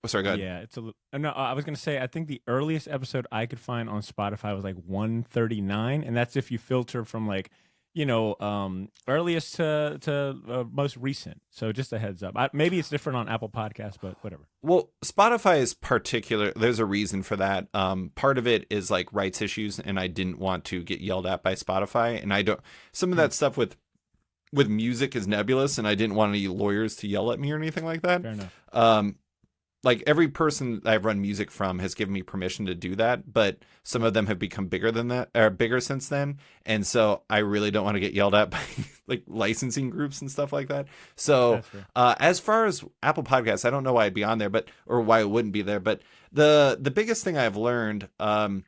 Sorry, go ahead. Yeah, no. I was gonna say I think the earliest episode I could find on Spotify was like 139, and that's if you filter from like earliest to most recent. So just a heads up. Maybe it's different on Apple Podcasts, but whatever. Well, Spotify is particular. There's a reason for that. Part of it is like rights issues, and I didn't want to get yelled at by Spotify, and I don't. Some of that stuff with music is nebulous, and I didn't want any lawyers to yell at me or anything like that. Fair enough. Like every person I've run music from has given me permission to do that, but some of them have become bigger than that, or bigger since then. And so I really don't want to get yelled at by like licensing groups and stuff like that. So as far as Apple Podcasts, I don't know why I'd be on there, or why it wouldn't be there. But the biggest thing I've learned, well,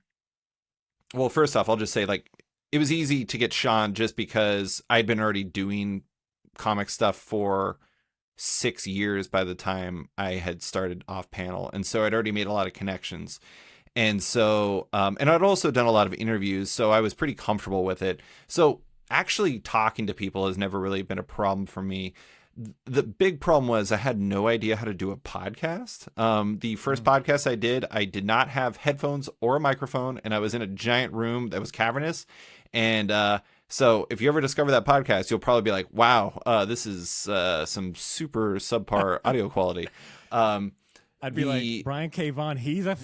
first off, I'll just say like it was easy to get Sean just because I'd been already doing comic stuff for 6 years by the time I had started off panel. And so I'd already made a lot of connections. And so, and I'd also done a lot of interviews, so I was pretty comfortable with it. So actually talking to people has never really been a problem for me. The big problem was I had no idea how to do a podcast. The first podcast I did not have headphones or a microphone, and I was in a giant room that was cavernous. And, so if you ever discover that podcast, you'll probably be like, wow, this is some super subpar audio quality. I'd be like, Brian K. Vaughan, he's a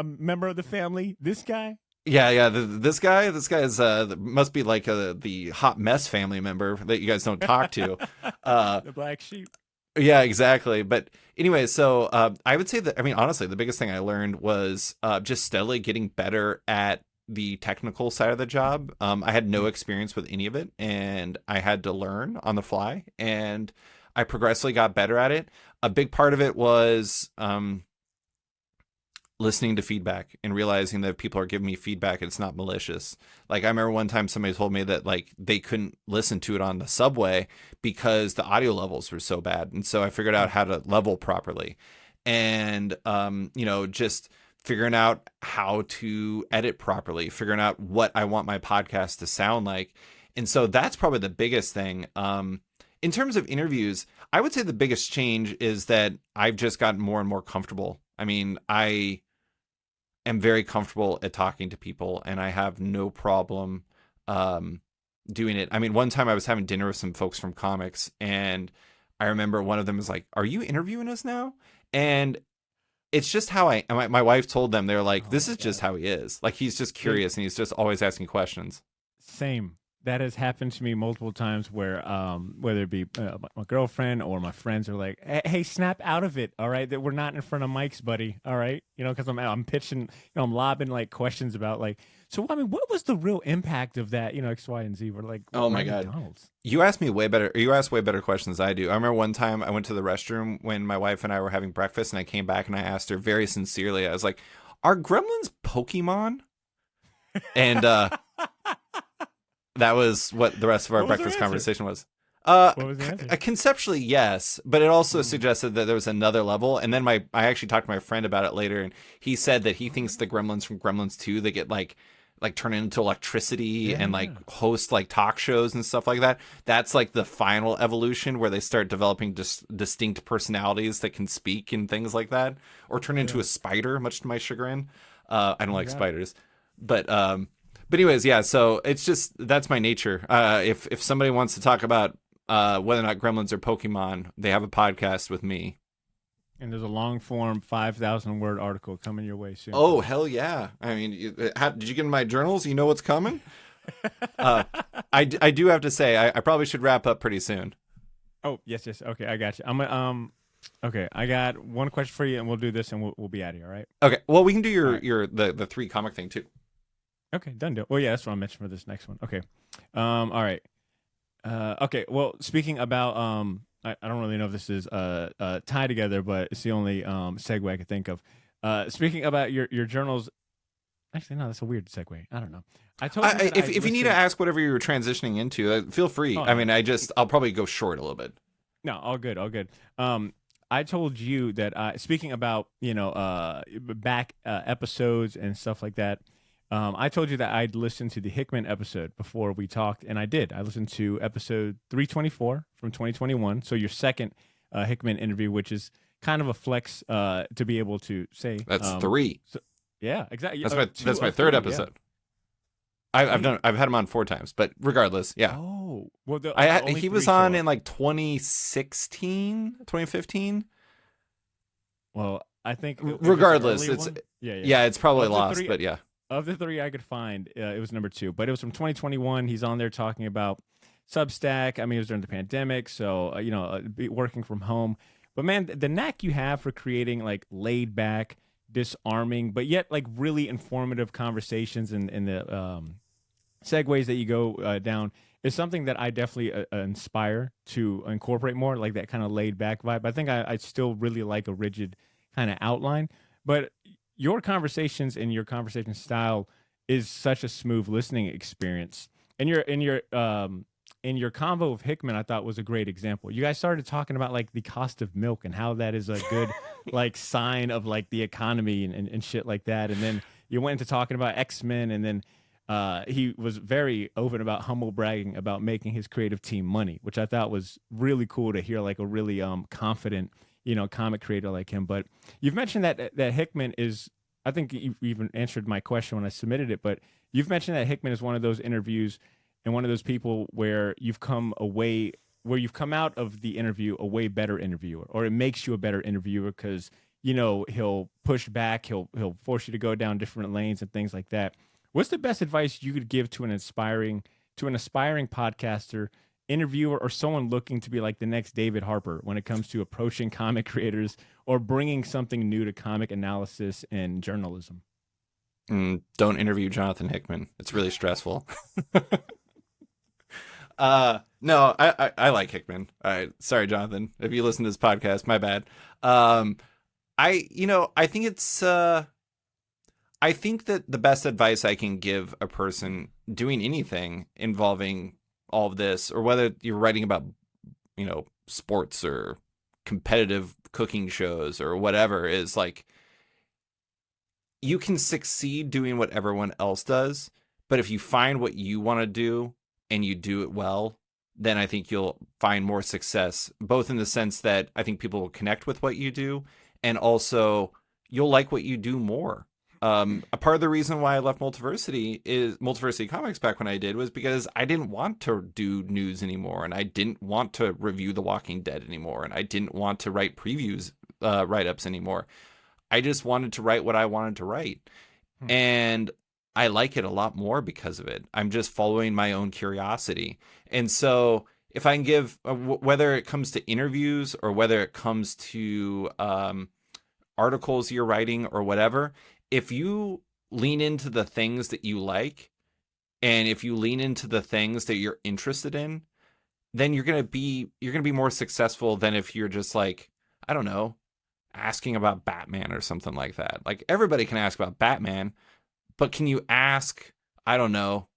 member of the family. This guy? Yeah. This guy is must be like the hot mess family member that you guys don't talk to. The black sheep. Yeah, exactly. But anyway, so I would say that, I mean, honestly, the biggest thing I learned was just steadily getting better at the technical side of the job. I had no experience with any of it, and I had to learn on the fly, and I progressively got better at it. A big part of it was listening to feedback and realizing that people are giving me feedback and it's not malicious. Like I remember one time somebody told me that like they couldn't listen to it on the subway because the audio levels were so bad. And so I figured out how to level properly, and just figuring out how to edit properly, figuring out what I want my podcast to sound like. And so that's probably the biggest thing. In terms of interviews, I would say the biggest change is that I've just gotten more and more comfortable. I mean, I am very comfortable at talking to people, and I have no problem doing it. I mean, one time I was having dinner with some folks from comics, and I remember one of them was like, "Are you interviewing us now?" And it's just how my wife told them. They're like, this is just how he is. Like, he's just curious, and he's just always asking questions. Same. That has happened to me multiple times where, whether it be my girlfriend or my friends are like, hey, snap out of it. All right. That we're not in front of mics, buddy. All right. Cause I'm pitching, I'm lobbing like questions about like, so, I mean, what was the real impact of that, X, Y, and Z? We're like, oh my God. You asked way better questions than I do. I remember one time I went to the restroom when my wife and I were having breakfast, and I came back and I asked her very sincerely, I was like, are gremlins Pokemon? And That was what the rest of our What was their breakfast answer? conversation was. What was the answer? Conceptually, yes, but it also suggested that there was another level. And then I actually talked to my friend about it later, and he said that he thinks the Gremlins from Gremlins 2, they get like turn into electricity and like host like talk shows and stuff like that. That's like the final evolution where they start developing distinct personalities that can speak and things like that, or turn into a spider, much to my chagrin. I don't like spiders, but anyways, yeah. So it's just that's my nature. If somebody wants to talk about whether or not Gremlins are Pokemon, they have a podcast with me. And there's a long form 5,000 word article coming your way soon. Oh, hell yeah. I mean, did you get in my journals? You know what's coming? I do have to say, I probably should wrap up pretty soon. Oh, yes. Okay, I got you. Okay, I got one question for you, and we'll do this, and we'll be out of here, all right? Okay, well, we can do the 3 comic thing, too. Okay, done deal. Well, yeah, that's what I mentioned for this next one. Okay. All right. Okay, well, speaking about I don't really know if this is tied together, but it's the only segue I could think of. Speaking about your journals, actually, no, that's a weird segue. I don't know. I told you if you need to ask whatever you were transitioning into, feel free. Oh, I mean, I'll probably go short a little bit. No, all good, all good. I told you that speaking about back episodes and stuff like that. I told you that I'd listened to the Hickman episode before we talked, and I did. I listened to episode 324 from 2021. So your second Hickman interview, which is kind of a flex to be able to say. That's 3. So, yeah, exactly. That's my third episode. Yeah. I've had him on 4 times, but regardless, yeah. Oh, well, he was on in like 2016, 2015. Well, I think regardless, it's it's probably lost, but yeah. Of the 3 I could find, it was number 2, but it was from 2021. He's on there talking about Substack. I mean, it was during the pandemic, so working from home. But man, the knack you have for creating like laid back, disarming, but yet like really informative conversations and the segues that you go down is something that I definitely inspire to incorporate more, like that kind of laid back vibe. I think I still really like a rigid kind of outline, but your conversations and your conversation style is such a smooth listening experience. And your convo of Hickman, I thought was a great example. You guys started talking about like the cost of milk and how that is a good like sign of like the economy and shit like that. And then you went into talking about X-Men, and then he was very open about humble bragging about making his creative team money, which I thought was really cool to hear, like a really confident comic creator like him. But you've mentioned that Hickman is, I think you even answered my question when I submitted it, but you've mentioned that Hickman is one of those interviews and one of those people where you've come out of the interview a way better interviewer, or it makes you a better interviewer because, he'll push back, he'll force you to go down different lanes and things like that. What's the best advice you could give to an aspiring podcaster, interviewer, or someone looking to be like the next David Harper when it comes to approaching comic creators or bringing something new to comic analysis and journalism? Don't interview Jonathan Hickman. It's really stressful. No, I like Hickman. Sorry, Jonathan, if you listen to this podcast, my bad. I think that the best advice I can give a person doing anything involving all of this, or whether you're writing about, sports or competitive cooking shows or whatever, is like, you can succeed doing what everyone else does, but if you find what you want to do and you do it well, then I think you'll find more success, both in the sense that I think people will connect with what you do, and also you'll like what you do more. A part of the reason why I left Multiversity Comics back when I did was because I didn't want to do news anymore, and I didn't want to review The Walking Dead anymore, and I didn't want to write previews, write-ups anymore. I just wanted to write what I wanted to write. And I like it a lot more because of it. I'm just following my own curiosity. And so if I can give, whether it comes to interviews or whether it comes to articles you're writing or whatever, if you lean into the things that you like, and if you lean into the things that you're interested in, then you're going to be more successful than if you're just like, I don't know, asking about Batman or something like that. Like, everybody can ask about Batman, but can you ask, I don't know,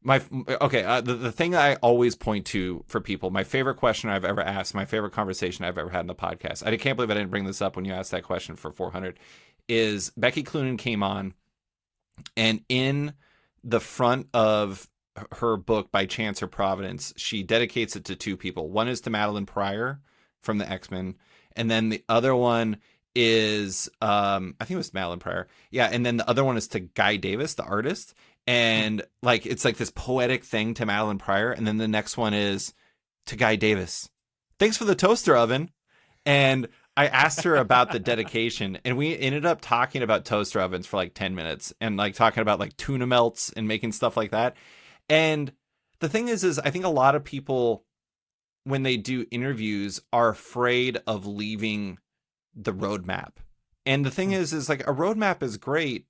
The thing I always point to for people, my favorite question I've ever asked, my favorite conversation I've ever had in the podcast, I can't believe I didn't bring this up when you asked that question for 400, is Becky Cloonan came on, and in the front of her book, By Chance or Providence, she dedicates it to two people. One is to Madeline Pryor from the X-Men, and then the other one is I think it was Madeline Pryor. Yeah, and then the other one is to Guy Davis, the artist. And like it's like this poetic thing to Madeline Pryor, and then the next one is to Guy Davis. Thanks for the toaster oven. And I asked her about the dedication, and we ended up talking about toaster ovens for like 10 minutes and like talking about like tuna melts and making stuff like that. And the thing is I think a lot of people, when they do interviews, are afraid of leaving the roadmap. And the thing is like a roadmap is great,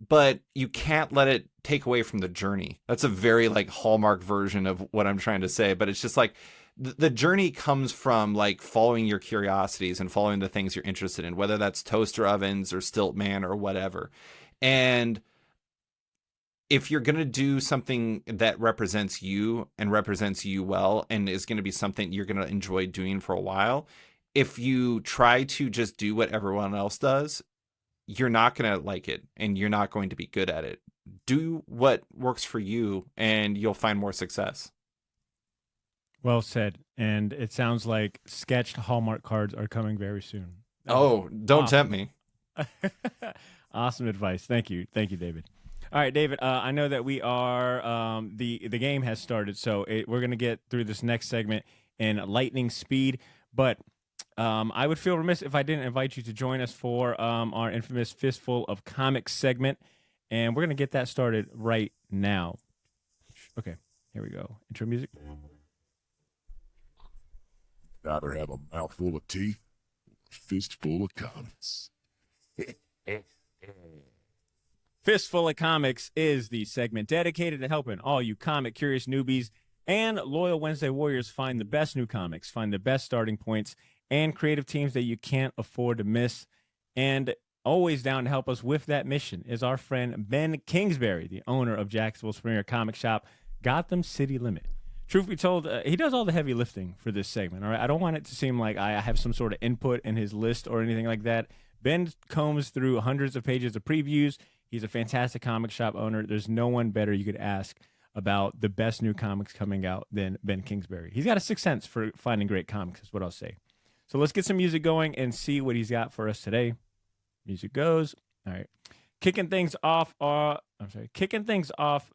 but you can't let it take away from the journey. That's a very like Hallmark version of what I'm trying to say, but it's just like the journey comes from like following your curiosities and following the things you're interested in, whether that's toaster ovens or Stiltman or whatever. And if you're going to do something that represents you and represents you well, and is going to be something you're going to enjoy doing for a while, if you try to just do what everyone else does, you're not going to like it and you're not going to be good at it. Do what works for you and you'll find more success. Well said. And it sounds like sketched Hallmark cards are coming very soon. Don't tempt me. Awesome advice. Thank you. Thank you, David. All right, David, I know that we are, the game has started, so we're going to get through this next segment in lightning speed, but I would feel remiss if I didn't invite you to join us for our infamous Fistful of Comics segment, and we're going to get that started right now. Okay, here we go. Intro music. Either have a mouthful of teeth or a fistful of comics. Fistful of Comics is the segment dedicated to helping all you comic-curious newbies and loyal Wednesday warriors find the best new comics, find the best starting points, and creative teams that you can't afford to miss. And always down to help us with that mission is our friend Ben Kingsbury, the owner of Jacksonville's premier comic shop, Gotham City Limit. Truth be told, he does all the heavy lifting for this segment. All right, I don't want it to seem like I have some sort of input in his list or anything like that. Ben combs through hundreds of pages of previews. He's a fantastic comic shop owner. There's no one better you could ask about the best new comics coming out than Ben Kingsbury. He's got a sixth sense for finding great comics, is what I'll say. So let's get some music going and see what he's got for us today. Music goes. All right. Kicking things off,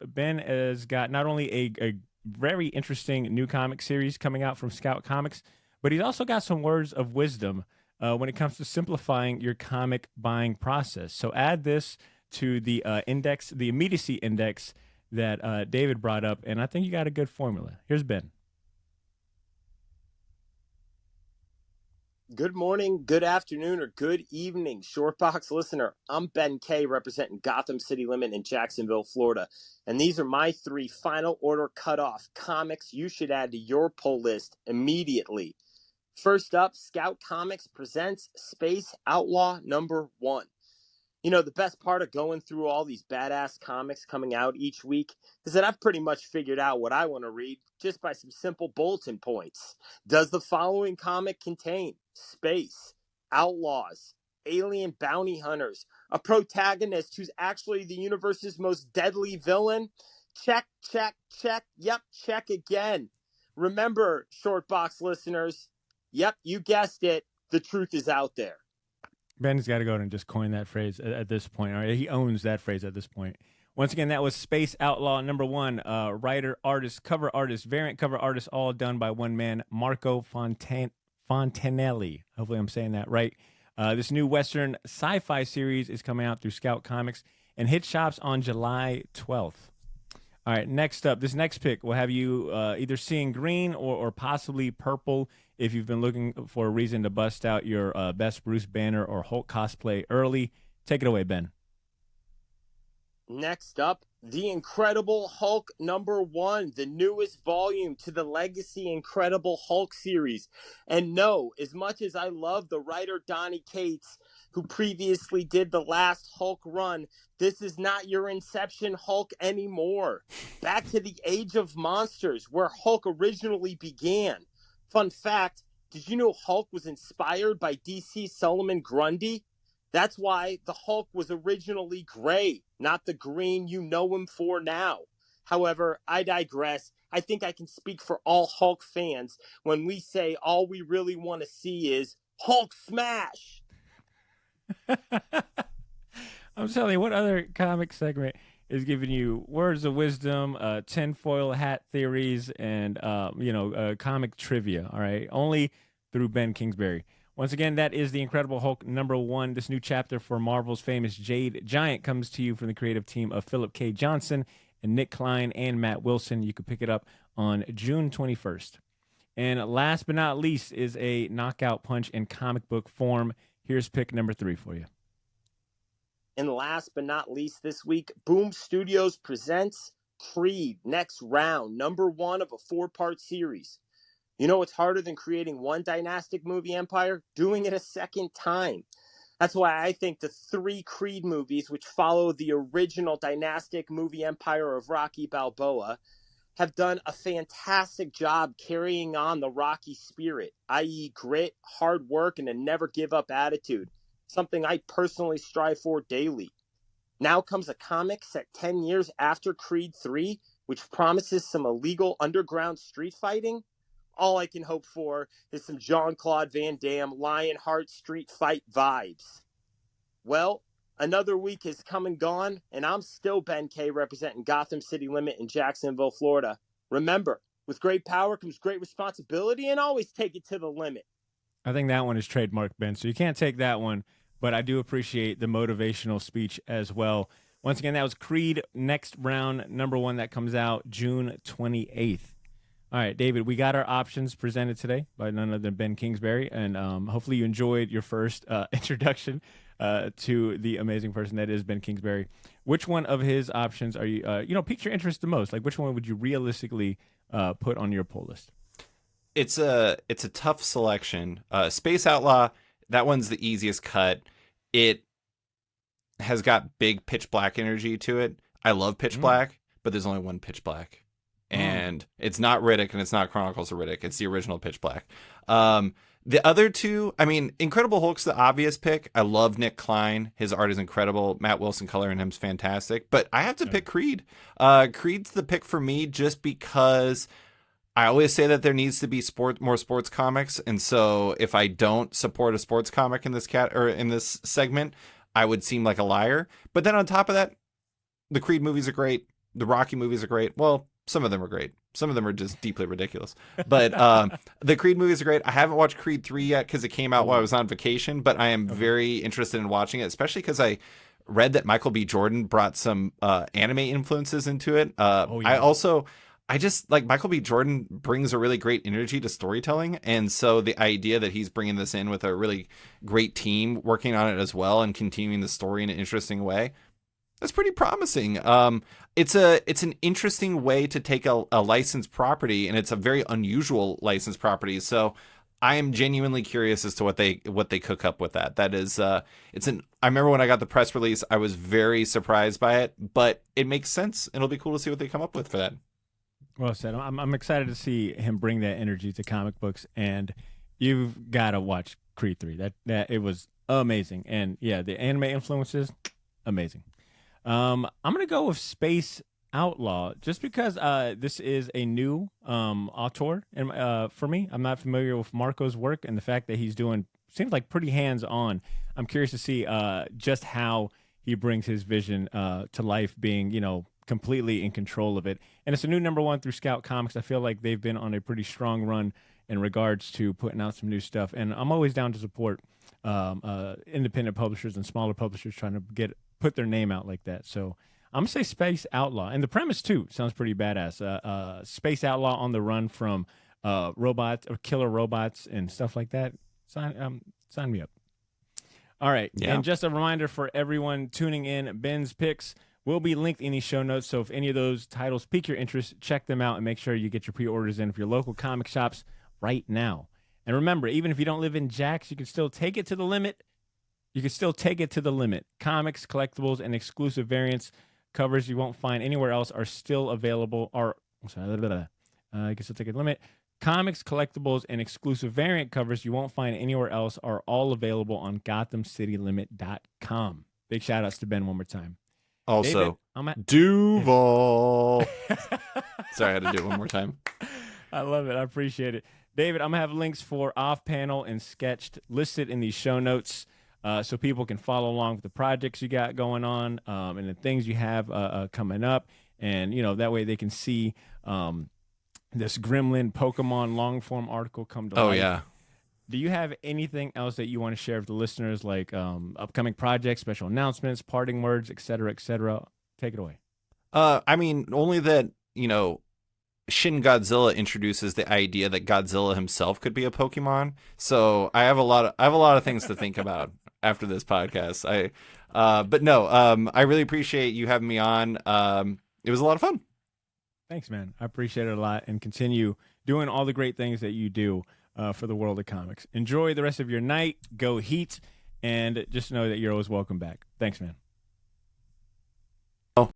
Ben has got not only a very interesting new comic series coming out from Scout Comics, but he's also got some words of wisdom when it comes to simplifying your comic buying process. So add this to the index, the immediacy index that David brought up, and I think you got a good formula. Here's Ben. Good morning, good afternoon, or good evening, Shortbox listener. I'm Ben K, representing Gotham City Limit in Jacksonville, Florida. And these are my 3 final order cutoff comics you should add to your pull list immediately. First up, Scout Comics presents Space Outlaw #1. You know, the best part of going through all these badass comics coming out each week is that I've pretty much figured out what I want to read just by some simple bulletin points. Does the following comic contain space, outlaws, alien bounty hunters, a protagonist who's actually the universe's most deadly villain? Check, check, check. Yep, check again. Remember, Shortbox listeners, yep, you guessed it, the truth is out there. Ben's got to go and just coin that phrase at this point. All right, he owns that phrase at this point. Once again, that was Space Outlaw #1. Writer, artist, cover artist, variant cover artist, all done by one man, Marco Fontanelli. Hopefully I'm saying that right. This new Western sci-fi series is coming out through Scout Comics and hit shops on July 12th. All right, next up, this next pick will have you either seeing green or possibly purple if you've been looking for a reason to bust out your best Bruce Banner or Hulk cosplay early. Take it away, Ben. Next up, The Incredible Hulk #1, the newest volume to the Legacy Incredible Hulk series. And no, as much as I love the writer Donny Cates, who previously did the last Hulk run. This is not your Inception Hulk anymore. Back to the Age of Monsters, where Hulk originally began. Fun fact, did you know Hulk was inspired by DC Solomon Grundy? That's why the Hulk was originally gray, not the green you know him for now. However, I digress. I think I can speak for all Hulk fans when we say all we really want to see is Hulk smash. I'm telling you, what other comic segment is giving you words of wisdom, tinfoil hat theories, and comic trivia? All right, only through Ben Kingsbury. Once again, that is the Incredible Hulk #1. This new chapter for Marvel's famous Jade Giant comes to you from the creative team of Philip K. Johnson and Nick Klein and Matt Wilson. You can pick it up on June 21st. And last but not least is a knockout punch in comic book form. Here's pick number 3 for you. And last but not least this week, Boom Studios presents Creed Next Round, #1 of a 4-part series. You know what's harder than creating one dynastic movie empire? Doing it a second time. That's why I think the 3 Creed movies, which follow the original dynastic movie empire of Rocky Balboa, have done a fantastic job carrying on the Rocky spirit, i.e. grit, hard work, and a never-give-up attitude, something I personally strive for daily. Now comes a comic set 10 years after Creed 3, which promises some illegal underground street fighting. All I can hope for is some Jean-Claude Van Damme Lionheart street fight vibes. Well, another week has come and gone, and I'm still Ben K, representing Gotham City Limit in Jacksonville, Florida. Remember, with great power comes great responsibility, and always take it to the limit. I think that one is trademark, Ben, so you can't take that one, but I do appreciate the motivational speech as well. Once again, that was Creed Next Round #1 that comes out June 28th. All right, David, we got our options presented today by none other than Ben Kingsbury, and hopefully you enjoyed your first introduction to the amazing person that is Ben Kingsbury. Which one of his options are you, piqued your interest the most? Like, which one would you realistically put on your poll list? It's a tough selection. Space Outlaw, that one's the easiest cut. It has got big Pitch Black energy to it. I love Pitch Black, but there's only one Pitch Black. And it's not Riddick and it's not Chronicles of Riddick. It's the original Pitch Black. The other two, I mean, Incredible Hulk's the obvious pick. I love Nick Klein. His art is incredible. Matt Wilson coloring him's fantastic. But I have to pick Creed. Creed's the pick for me just because I always say that there needs to be more sports comics. And so if I don't support a sports comic in this in this segment, I would seem like a liar. But then on top of that, the Creed movies are great. The Rocky movies are great. Well, some of them are great. Some of them are just deeply ridiculous. But the Creed movies are great. I haven't watched Creed 3 yet because it came out while I was on vacation, but I am very interested in watching it, especially because I read that Michael B. Jordan brought some anime influences into it. I just like Michael B. Jordan brings a really great energy to storytelling. And so the idea that he's bringing this in with a really great team working on it as well and continuing the story in an interesting way, that's pretty promising. It's an interesting way to take a licensed property, and it's a very unusual licensed property. So I am genuinely curious as to what they cook up with that. That is, I remember when I got the press release, I was very surprised by it, but it makes sense. It'll be cool to see what they come up with for that. Well said. I'm excited to see him bring that energy to comic books, and you've got to watch Creed 3. That it was amazing, and yeah, the anime influences, amazing. I'm gonna go with Space Outlaw just because this is a new auteur, and for me, I'm not familiar with Marco's work, and the fact that he's doing seems like pretty hands-on. I'm curious to see just how he brings his vision to life, being completely in control of it. And it's a new #1 through Scout Comics. I feel like they've been on a pretty strong run in regards to putting out some new stuff, and I'm always down to support independent publishers and smaller publishers trying to put their name out like that. So I'm gonna say Space Outlaw, and the premise too sounds pretty badass. Space Outlaw on the run from robots or killer robots and stuff like that. Sign me up. All right, yeah. And just a reminder for everyone tuning in: Ben's picks will be linked in the show notes. So if any of those titles pique your interest, check them out and make sure you get your pre-orders in for your local comic shops right now. And remember, even if you don't live in Jax, you can still take it to the limit. you can still take it to the limit. Comics, collectibles, and exclusive variants covers you won't find anywhere else are still available. You can still take it to the limit. Comics, collectibles, and exclusive variant covers you won't find anywhere else are all available on GothamCityLimit.com. Big shout outs to Ben one more time. Also, David, Duval. Sorry, I had to do it one more time. I love it. I appreciate it. David, I'm going to have links for Off Panel and Sketched listed in these show notes so people can follow along with the projects you got going on and the things you have coming up. And, that way they can see this Gremlin Pokemon long-form article come to life. Oh, yeah. Do you have anything else that you want to share with the listeners, like upcoming projects, special announcements, parting words, et cetera, et cetera? Take it away. Only that, Shin Godzilla introduces the idea that Godzilla himself could be a Pokemon. So I have a lot of things to think about after this podcast. I really appreciate you having me on. It was a lot of fun. Thanks, man. I appreciate it a lot, and continue doing all the great things that you do for the world of comics. Enjoy the rest of your night. Go Heat, and just know that you're always welcome back. Thanks, man.